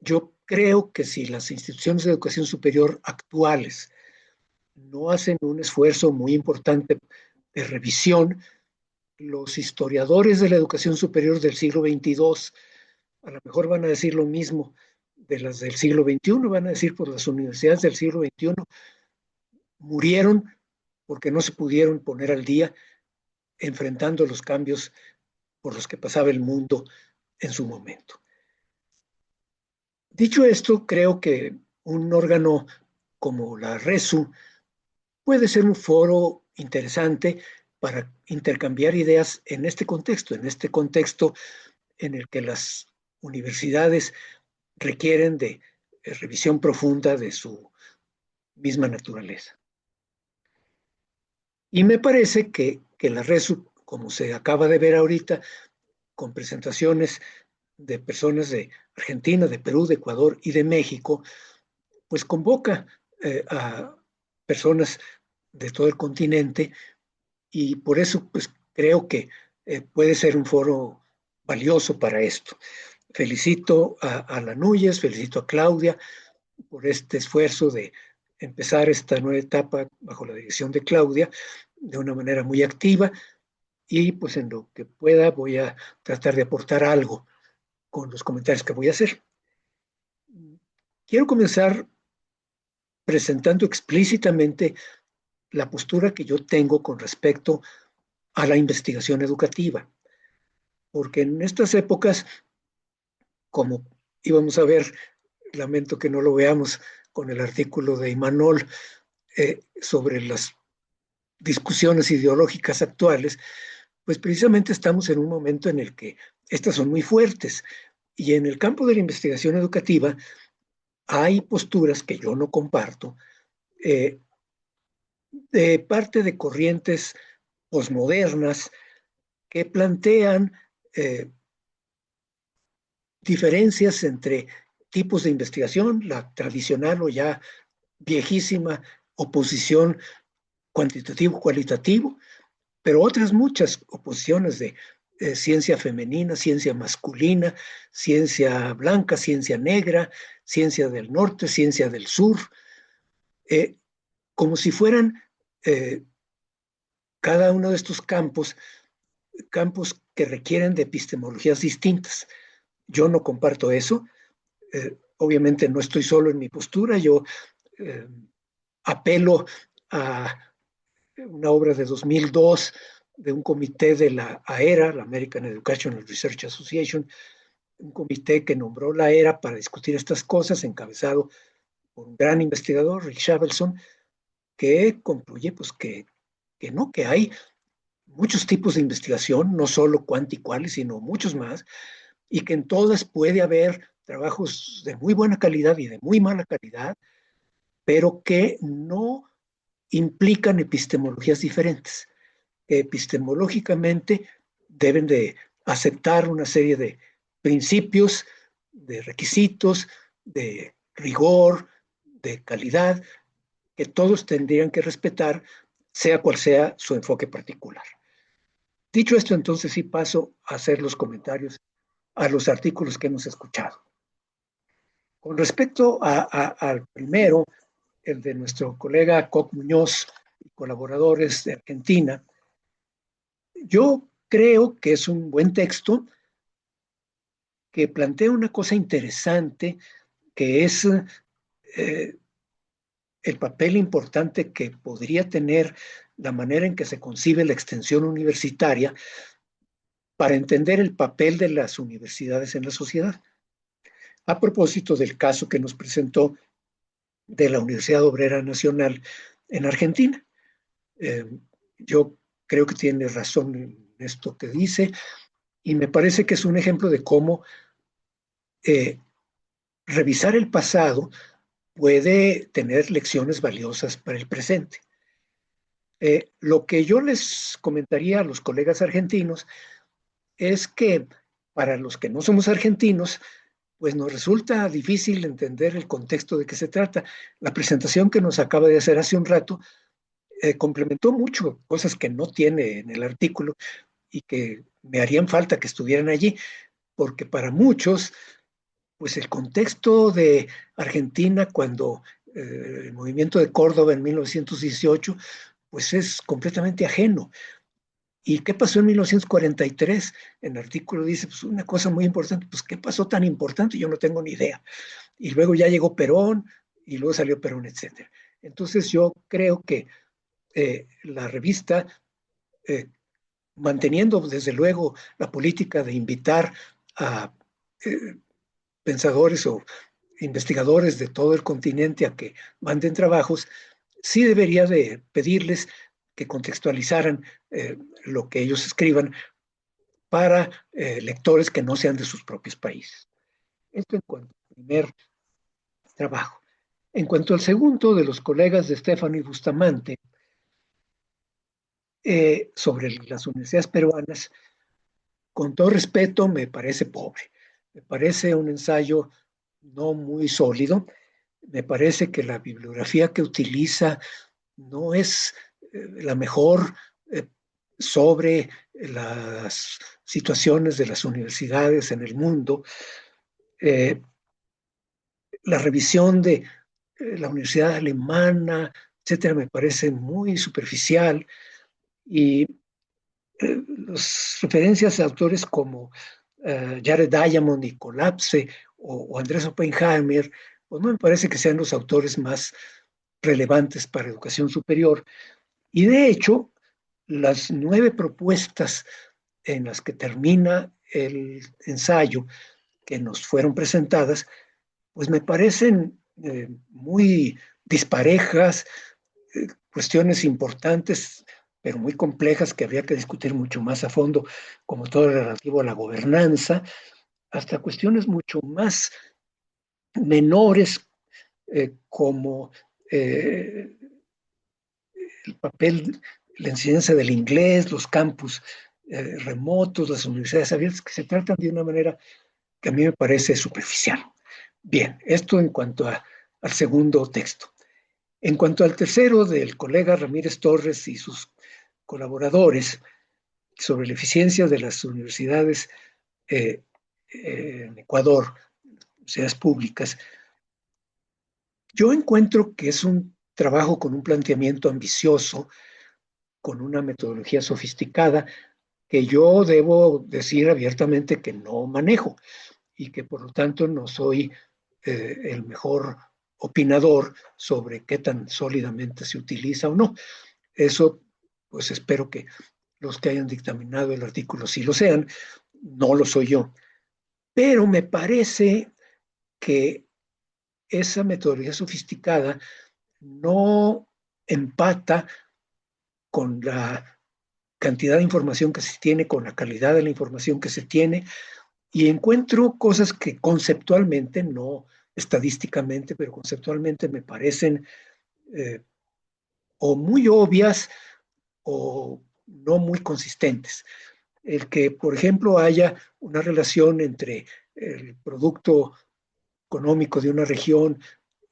Yo creo que si las instituciones de educación superior actuales no hacen un esfuerzo muy importante de revisión, los historiadores de la educación superior del siglo XXII a lo mejor van a decir lo mismo de las del siglo XXI, van a decir por las universidades del siglo XXI murieron porque no se pudieron poner al día enfrentando los cambios por los que pasaba el mundo en su momento. Dicho esto, creo que un órgano como la RESU puede ser un foro interesante para intercambiar ideas en este contexto en el que las universidades requieren de revisión profunda de su misma naturaleza. Y me parece que la RESU, como se acaba de ver ahorita, con presentaciones de personas de Argentina, de Perú, de Ecuador y de México, pues convoca a personas de todo el continente, y por eso pues creo que puede ser un foro valioso para esto. Felicito a la Núñez, felicito a Claudia por este esfuerzo de empezar esta nueva etapa bajo la dirección de Claudia de una manera muy activa, y pues en lo que pueda voy a tratar de aportar algo con los comentarios que voy a hacer. Quiero comenzar presentando explícitamente la postura que yo tengo con respecto a la investigación educativa, porque en estas épocas, como íbamos a ver, lamento que no lo veamos con el artículo de Imanol sobre las discusiones ideológicas actuales, pues precisamente estamos en un momento en el que estas son muy fuertes, y en el campo de la investigación educativa hay posturas que yo no comparto, de parte de corrientes posmodernas que plantean diferencias entre tipos de investigación, la tradicional o ya viejísima oposición cuantitativo-cualitativo, pero otras muchas oposiciones de ciencia femenina, ciencia masculina, ciencia blanca, ciencia negra, ciencia del norte, ciencia del sur, como si fueran cada uno de estos campos que requieren de epistemologías distintas. Yo no comparto eso. Obviamente no estoy solo en mi postura. Yo apelo a una obra de 2002 de un comité de la AERA, la American Educational Research Association, un comité que nombró la AERA para discutir estas cosas, encabezado por un gran investigador, Rick Shavelson, que concluye pues que hay muchos tipos de investigación, no solo cuanti quali, sino muchos más, y que en todas puede haber trabajos de muy buena calidad y de muy mala calidad, pero que no implican epistemologías diferentes. Epistemológicamente deben de aceptar una serie de principios, de requisitos, de rigor, de calidad, que todos tendrían que respetar, sea cual sea su enfoque particular. Dicho esto, entonces sí paso a hacer los comentarios a los artículos que hemos escuchado. Con respecto al primero, el de nuestro colega Koch Muñoz y colaboradores de Argentina, yo creo que es un buen texto que plantea una cosa interesante, que es el papel importante que podría tener la manera en que se concibe la extensión universitaria para entender el papel de las universidades en la sociedad. A propósito del caso que nos presentó de la Universidad Obrera Nacional en Argentina. Yo creo que tiene razón en esto que dice, y me parece que es un ejemplo de cómo revisar el pasado puede tener lecciones valiosas para el presente. Lo que yo les comentaría a los colegas argentinos es que para los que no somos argentinos, pues nos resulta difícil entender el contexto de qué se trata. La presentación que nos acaba de hacer hace un rato complementó mucho cosas que no tiene en el artículo y que me harían falta que estuvieran allí, porque para muchos, pues el contexto de Argentina cuando el movimiento de Córdoba en 1918, pues es completamente ajeno. ¿Y qué pasó en 1943? En el artículo dice, pues una cosa muy importante, pues ¿qué pasó tan importante? Yo no tengo ni idea. Y luego ya llegó Perón, y luego salió Perón, etc. Entonces yo creo que la revista, manteniendo desde luego la política de invitar a pensadores o investigadores de todo el continente a que manden trabajos, sí debería de pedirles que contextualizaran lo que ellos escriban para lectores que no sean de sus propios países. Esto en cuanto al primer trabajo. En cuanto al segundo de los colegas de Stephanie Bustamante, sobre las universidades peruanas, con todo respeto, me parece pobre. Me parece un ensayo no muy sólido. Me parece que la bibliografía que utiliza no es la mejor sobre las situaciones de las universidades en el mundo. La revisión de la universidad alemana, etcétera, me parece muy superficial y las referencias a autores como Jared Diamond y Collapse o Andrés Oppenheimer, pues no me parece que sean los autores más relevantes para educación superior. Y de hecho, las 9 propuestas en las que termina el ensayo que nos fueron presentadas, pues me parecen muy disparejas, cuestiones importantes, pero muy complejas que habría que discutir mucho más a fondo, como todo lo relativo a la gobernanza, hasta cuestiones mucho más menores, como el papel, la enseñanza del inglés, los campus remotos, las universidades abiertas, que se tratan de una manera que a mí me parece superficial. Bien, esto en cuanto al segundo texto. En cuanto al tercero del colega Ramírez Torres y sus colaboradores sobre la eficiencia de las universidades en Ecuador, universidades públicas, yo encuentro que es un trabajo con un planteamiento ambicioso, con una metodología sofisticada, que yo debo decir abiertamente que no manejo y que por lo tanto no soy el mejor opinador sobre qué tan sólidamente se utiliza o no. Eso, pues espero que los que hayan dictaminado el artículo sí lo sean, no lo soy yo. Pero me parece que esa metodología sofisticada no empata con la cantidad de información que se tiene, con la calidad de la información que se tiene, y encuentro cosas que conceptualmente, no estadísticamente, pero conceptualmente me parecen o muy obvias o no muy consistentes. El que, por ejemplo, haya una relación entre el producto económico de una región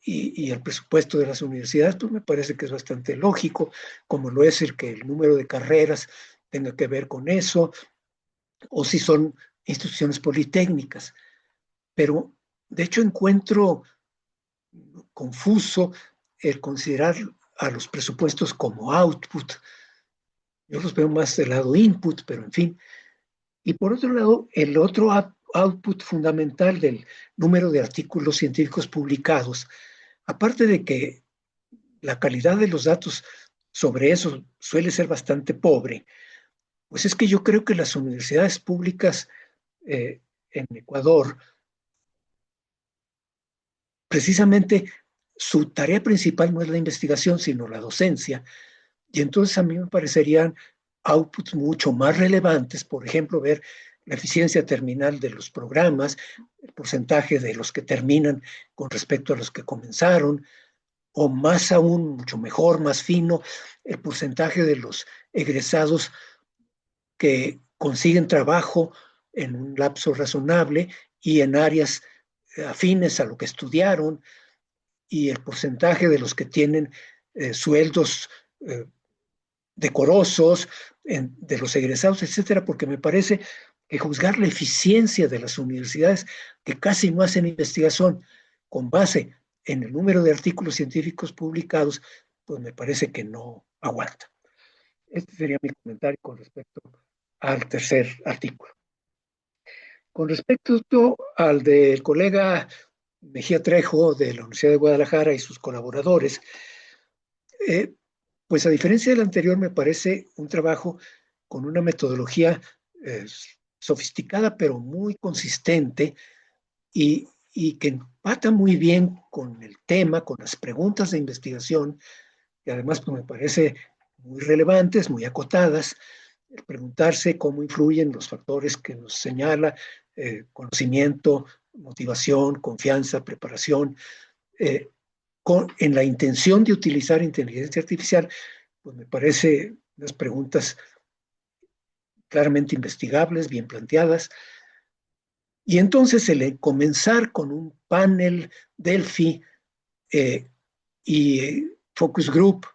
y el presupuesto de las universidades, pues me parece que es bastante lógico, como lo es el que el número de carreras tenga que ver con eso, o si son instituciones politécnicas. Pero, de hecho, encuentro confuso el considerar a los presupuestos como output. Yo los veo más del lado input, pero en fin. Y por otro lado, el otro output fundamental del número de artículos científicos publicados, aparte de que la calidad de los datos sobre eso suele ser bastante pobre, pues es que yo creo que las universidades públicas en Ecuador, precisamente su tarea principal no es la investigación, sino la docencia. Y entonces a mí me parecerían outputs mucho más relevantes, por ejemplo, ver la eficiencia terminal de los programas, el porcentaje de los que terminan con respecto a los que comenzaron, o más aún, mucho mejor, más fino, el porcentaje de los egresados que consiguen trabajo en un lapso razonable y en áreas afines a lo que estudiaron, y el porcentaje de los que tienen sueldos decorosos, de los egresados, etcétera, porque me parece que juzgar la eficiencia de las universidades que casi no hacen investigación con base en el número de artículos científicos publicados, pues me parece que no aguanta. Este sería mi comentario con respecto al tercer artículo. Con respecto al del colega Mejía Trejo de la Universidad de Guadalajara y sus colaboradores, pues a diferencia del anterior me parece un trabajo con una metodología sofisticada pero muy consistente y que empata muy bien con el tema, con las preguntas de investigación, y además pues, me parece muy relevantes, muy acotadas, preguntarse cómo influyen los factores que nos señala conocimiento, motivación, confianza, preparación, en la intención de utilizar inteligencia artificial, pues me parece unas preguntas claramente investigables, bien planteadas. Y entonces comenzar con un panel Delphi y focus group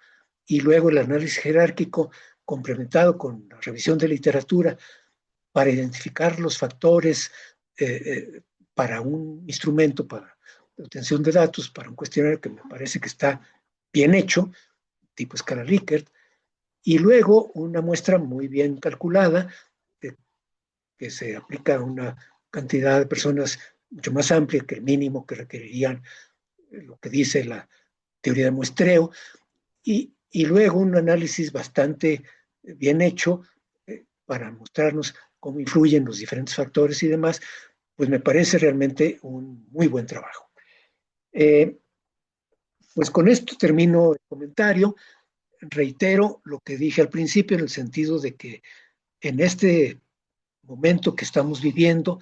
y luego el análisis jerárquico complementado con la revisión de literatura para identificar los factores para un instrumento para la obtención de datos, para un cuestionario que me parece que está bien hecho, tipo escala Likert, y luego una muestra muy bien calculada que se aplica a una cantidad de personas mucho más amplia que el mínimo que requerirían lo que dice la teoría de muestreo, y luego un análisis bastante bien hecho para mostrarnos cómo influyen los diferentes factores y demás, pues me parece realmente un muy buen trabajo. Pues con esto termino el comentario. Reitero lo que dije al principio en el sentido de que en este momento que estamos viviendo,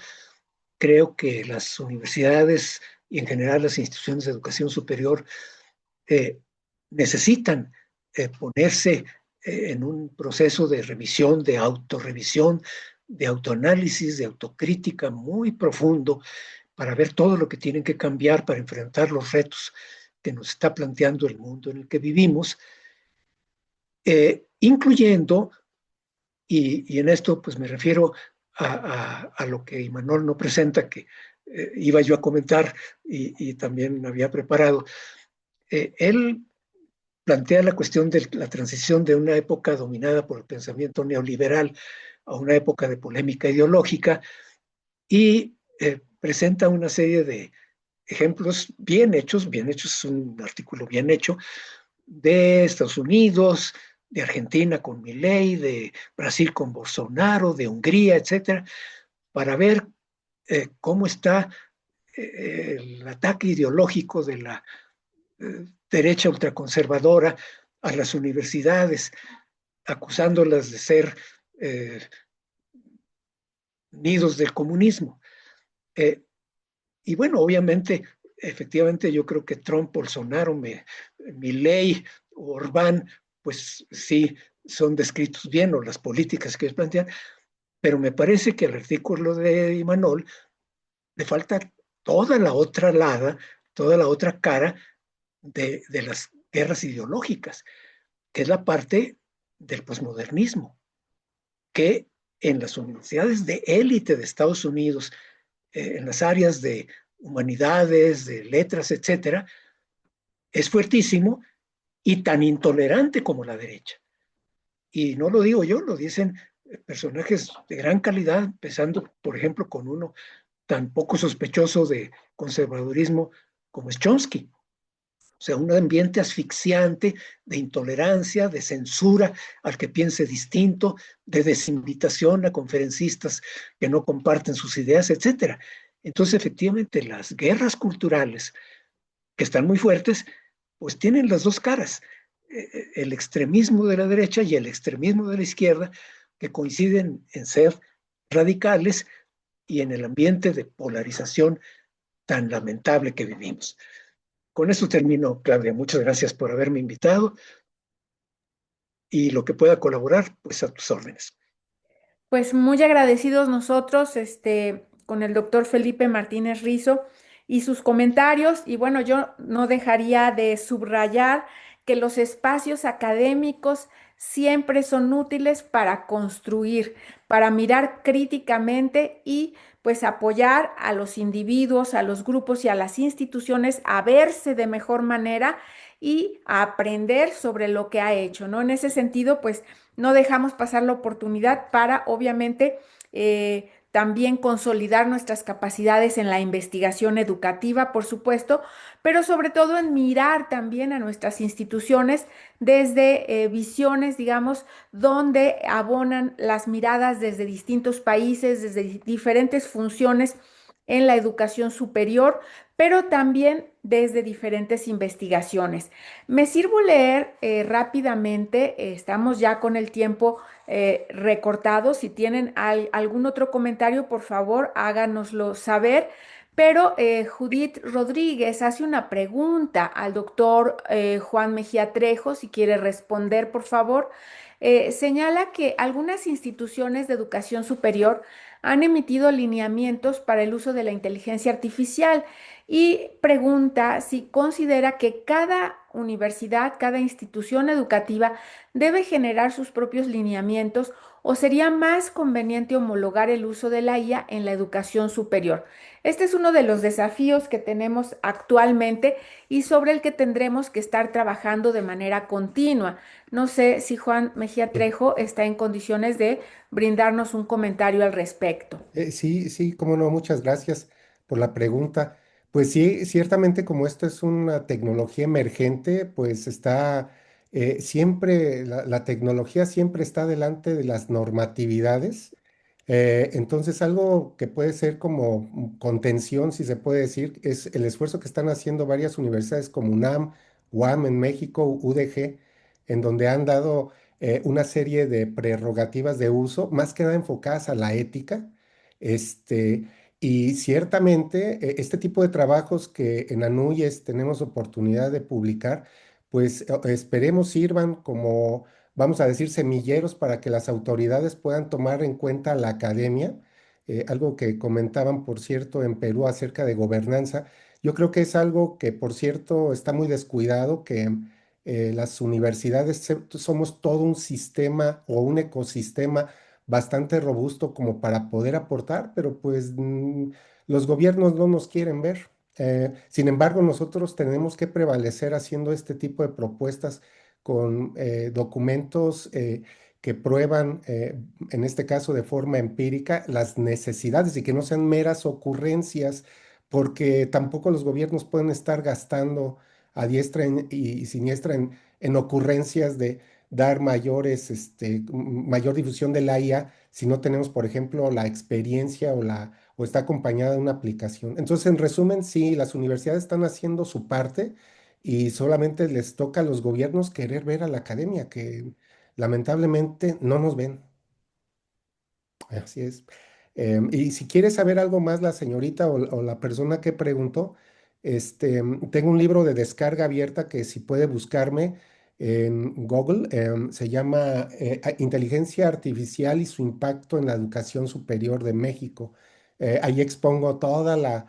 creo que las universidades y en general las instituciones de educación superior necesitan ponerse en un proceso de revisión, de autorrevisión, de autoanálisis, de autocrítica muy profundo para ver todo lo que tienen que cambiar para enfrentar los retos que nos está planteando el mundo en el que vivimos, incluyendo, y en esto pues me refiero a lo que Imanol no presenta, que iba yo a comentar y también había preparado. Él plantea la cuestión de la transición de una época dominada por el pensamiento neoliberal a una época de polémica ideológica y presenta una serie de ejemplos bien hechos, es un artículo bien hecho, de Estados Unidos, de Argentina con Milei, de Brasil con Bolsonaro, de Hungría, etcétera, para ver cómo está el ataque ideológico de la derecha ultraconservadora a las universidades, acusándolas de ser nidos del comunismo. Y bueno, obviamente, efectivamente, yo creo que Trump, Bolsonaro, Milei, Orbán, pues sí, son descritos bien, o las políticas que ellos plantean, pero me parece que al artículo de Imanol le falta toda la otra lada, toda la otra cara de las guerras ideológicas, que es la parte del posmodernismo, que en las universidades de élite de Estados Unidos, en las áreas de humanidades, de letras, etcétera, es fuertísimo y tan intolerante como la derecha. Y no lo digo yo, lo dicen personajes de gran calidad, empezando, por ejemplo, con uno tan poco sospechoso de conservadurismo como es Chomsky. O sea, un ambiente asfixiante de intolerancia, de censura al que piense distinto, de desinvitación a conferencistas que no comparten sus ideas, etcétera. Entonces, efectivamente, las guerras culturales, que están muy fuertes, pues tienen las dos caras, el extremismo de la derecha y el extremismo de la izquierda, que coinciden en ser radicales y en el ambiente de polarización tan lamentable que vivimos. Con eso termino, Claudia. Muchas gracias por haberme invitado y lo que pueda colaborar, pues a tus órdenes. Pues muy agradecidos nosotros, con el doctor Felipe Martínez Rizo y sus comentarios. Y bueno, yo no dejaría de subrayar que los espacios académicos siempre son útiles para construir, para mirar críticamente y pues apoyar a los individuos, a los grupos y a las instituciones a verse de mejor manera y a aprender sobre lo que ha hecho, ¿no? En ese sentido, pues no dejamos pasar la oportunidad para, obviamente, también consolidar nuestras capacidades en la investigación educativa, por supuesto, pero sobre todo en mirar también a nuestras instituciones desde visiones, digamos, donde abonan las miradas desde distintos países, desde diferentes funciones en la educación superior, pero también desde diferentes investigaciones. Me sirvo leer rápidamente, estamos ya con el tiempo recortado. Si tienen algún otro comentario, por favor, háganoslo saber. Pero Judith Rodríguez hace una pregunta al doctor Juan Mejía Trejo, si quiere responder, por favor. Señala que algunas instituciones de educación superior han emitido lineamientos para el uso de la inteligencia artificial y pregunta si considera que cada universidad, cada institución educativa debe generar sus propios lineamientos o sería más conveniente homologar el uso de la IA en la educación superior. Este es uno de los desafíos que tenemos actualmente y sobre el que tendremos que estar trabajando de manera continua. No sé si Juan Mejía Trejo está en condiciones de brindarnos un comentario al respecto. Sí, sí, cómo no, muchas gracias por la pregunta. Pues sí, ciertamente como esto es una tecnología emergente, pues está siempre, la tecnología siempre está delante de las normatividades. Entonces, algo que puede ser como contención, si se puede decir, es el esfuerzo que están haciendo varias universidades como UNAM, UAM en México, UDG, en donde han dado una serie de prerrogativas de uso, más que nada enfocadas a la ética. Este, y ciertamente este tipo de trabajos que en Anuyes tenemos oportunidad de publicar, pues esperemos sirvan como, vamos a decir, semilleros para que las autoridades puedan tomar en cuenta la academia. Algo que comentaban, por cierto, en Perú acerca de gobernanza. Yo creo que es algo que, por cierto, está muy descuidado, que las universidades somos todo un sistema o un ecosistema bastante robusto como para poder aportar, pero pues los gobiernos no nos quieren ver. Sin embargo, nosotros tenemos que prevalecer haciendo este tipo de propuestas con documentos que prueban, en este caso de forma empírica, las necesidades y que no sean meras ocurrencias, porque tampoco los gobiernos pueden estar gastando a diestra y siniestra en ocurrencias de dar mayores, mayor difusión de la IA si no tenemos, por ejemplo, la experiencia o está acompañada de una aplicación. Entonces, en resumen, sí, las universidades están haciendo su parte y solamente les toca a los gobiernos querer ver a la academia, que lamentablemente no nos ven. Así es. Y si quiere saber algo más la señorita o la persona que preguntó, tengo un libro de descarga abierta que si puede buscarme en Google, se llama Inteligencia Artificial y su impacto en la educación superior de México. Ahí expongo toda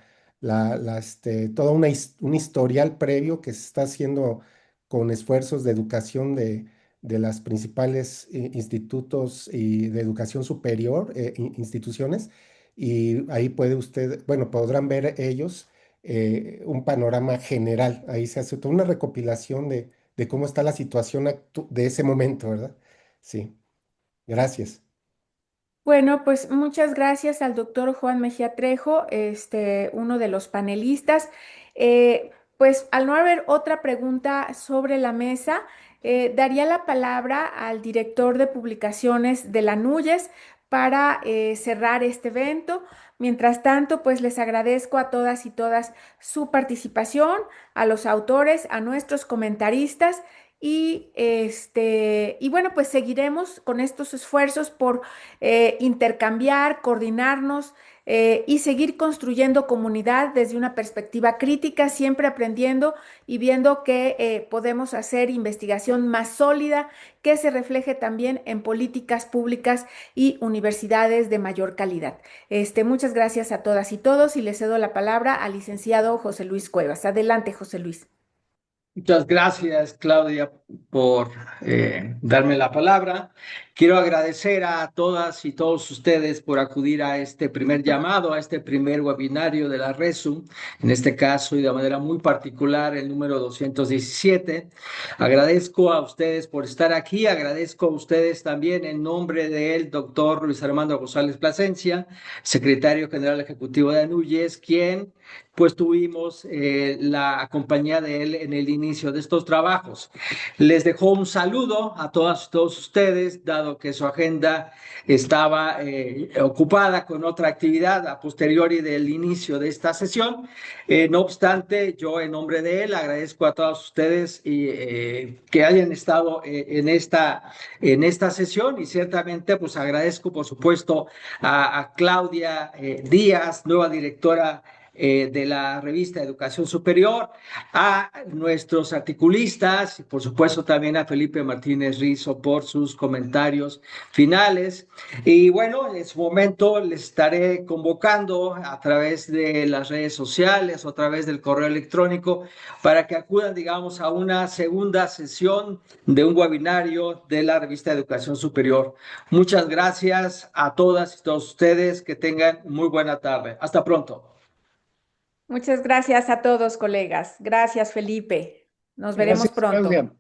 toda un historial previo que se está haciendo con esfuerzos de educación de las principales institutos y de educación superior, instituciones, y ahí puede usted, bueno, podrán ver ellos un panorama general. Ahí se hace toda una recopilación de cómo está la situación de ese momento, ¿verdad? Sí, gracias. Bueno, pues muchas gracias al doctor Juan Mejía Trejo, uno de los panelistas. Pues al no haber otra pregunta sobre la mesa, daría la palabra al director de publicaciones de la NUYES para cerrar este evento. Mientras tanto, pues les agradezco a todas y todas su participación, a los autores, a nuestros comentaristas. Y bueno, pues seguiremos con estos esfuerzos por intercambiar, coordinarnos y seguir construyendo comunidad desde una perspectiva crítica, siempre aprendiendo y viendo que podemos hacer investigación más sólida que se refleje también en políticas públicas y universidades de mayor calidad. Muchas gracias a todas y todos y le cedo la palabra al licenciado José Luis Cuevas. Adelante, José Luis. Muchas gracias, Claudia, por darme la palabra. Quiero agradecer a todas y todos ustedes por acudir a este primer llamado, a este primer webinario de la RESUM, en este caso y de manera muy particular el número 217. Agradezco a ustedes por estar aquí, agradezco a ustedes también en nombre del doctor Luis Armando González Plasencia, secretario general ejecutivo de ANUYES, quien pues tuvimos la compañía de él en el inicio de estos trabajos. Les dejo un saludo a todas y todos ustedes, dado que su agenda estaba ocupada con otra actividad a posteriori del inicio de esta sesión. No obstante, yo en nombre de él agradezco a todos ustedes que hayan estado en esta sesión y ciertamente pues agradezco por supuesto a Claudia Díaz, nueva directora de la revista Educación Superior, a nuestros articulistas y por supuesto también a Felipe Martínez Rizo por sus comentarios finales. Y bueno, en su momento les estaré convocando a través de las redes sociales o a través del correo electrónico para que acudan, digamos, a una segunda sesión de un webinario de la revista Educación Superior. Muchas gracias a todas y todos ustedes. Que tengan muy buena tarde. Hasta pronto. Muchas gracias a todos, colegas. Gracias, Felipe. Nos veremos Gracias, pronto. Claudia.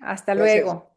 Hasta Gracias. luego.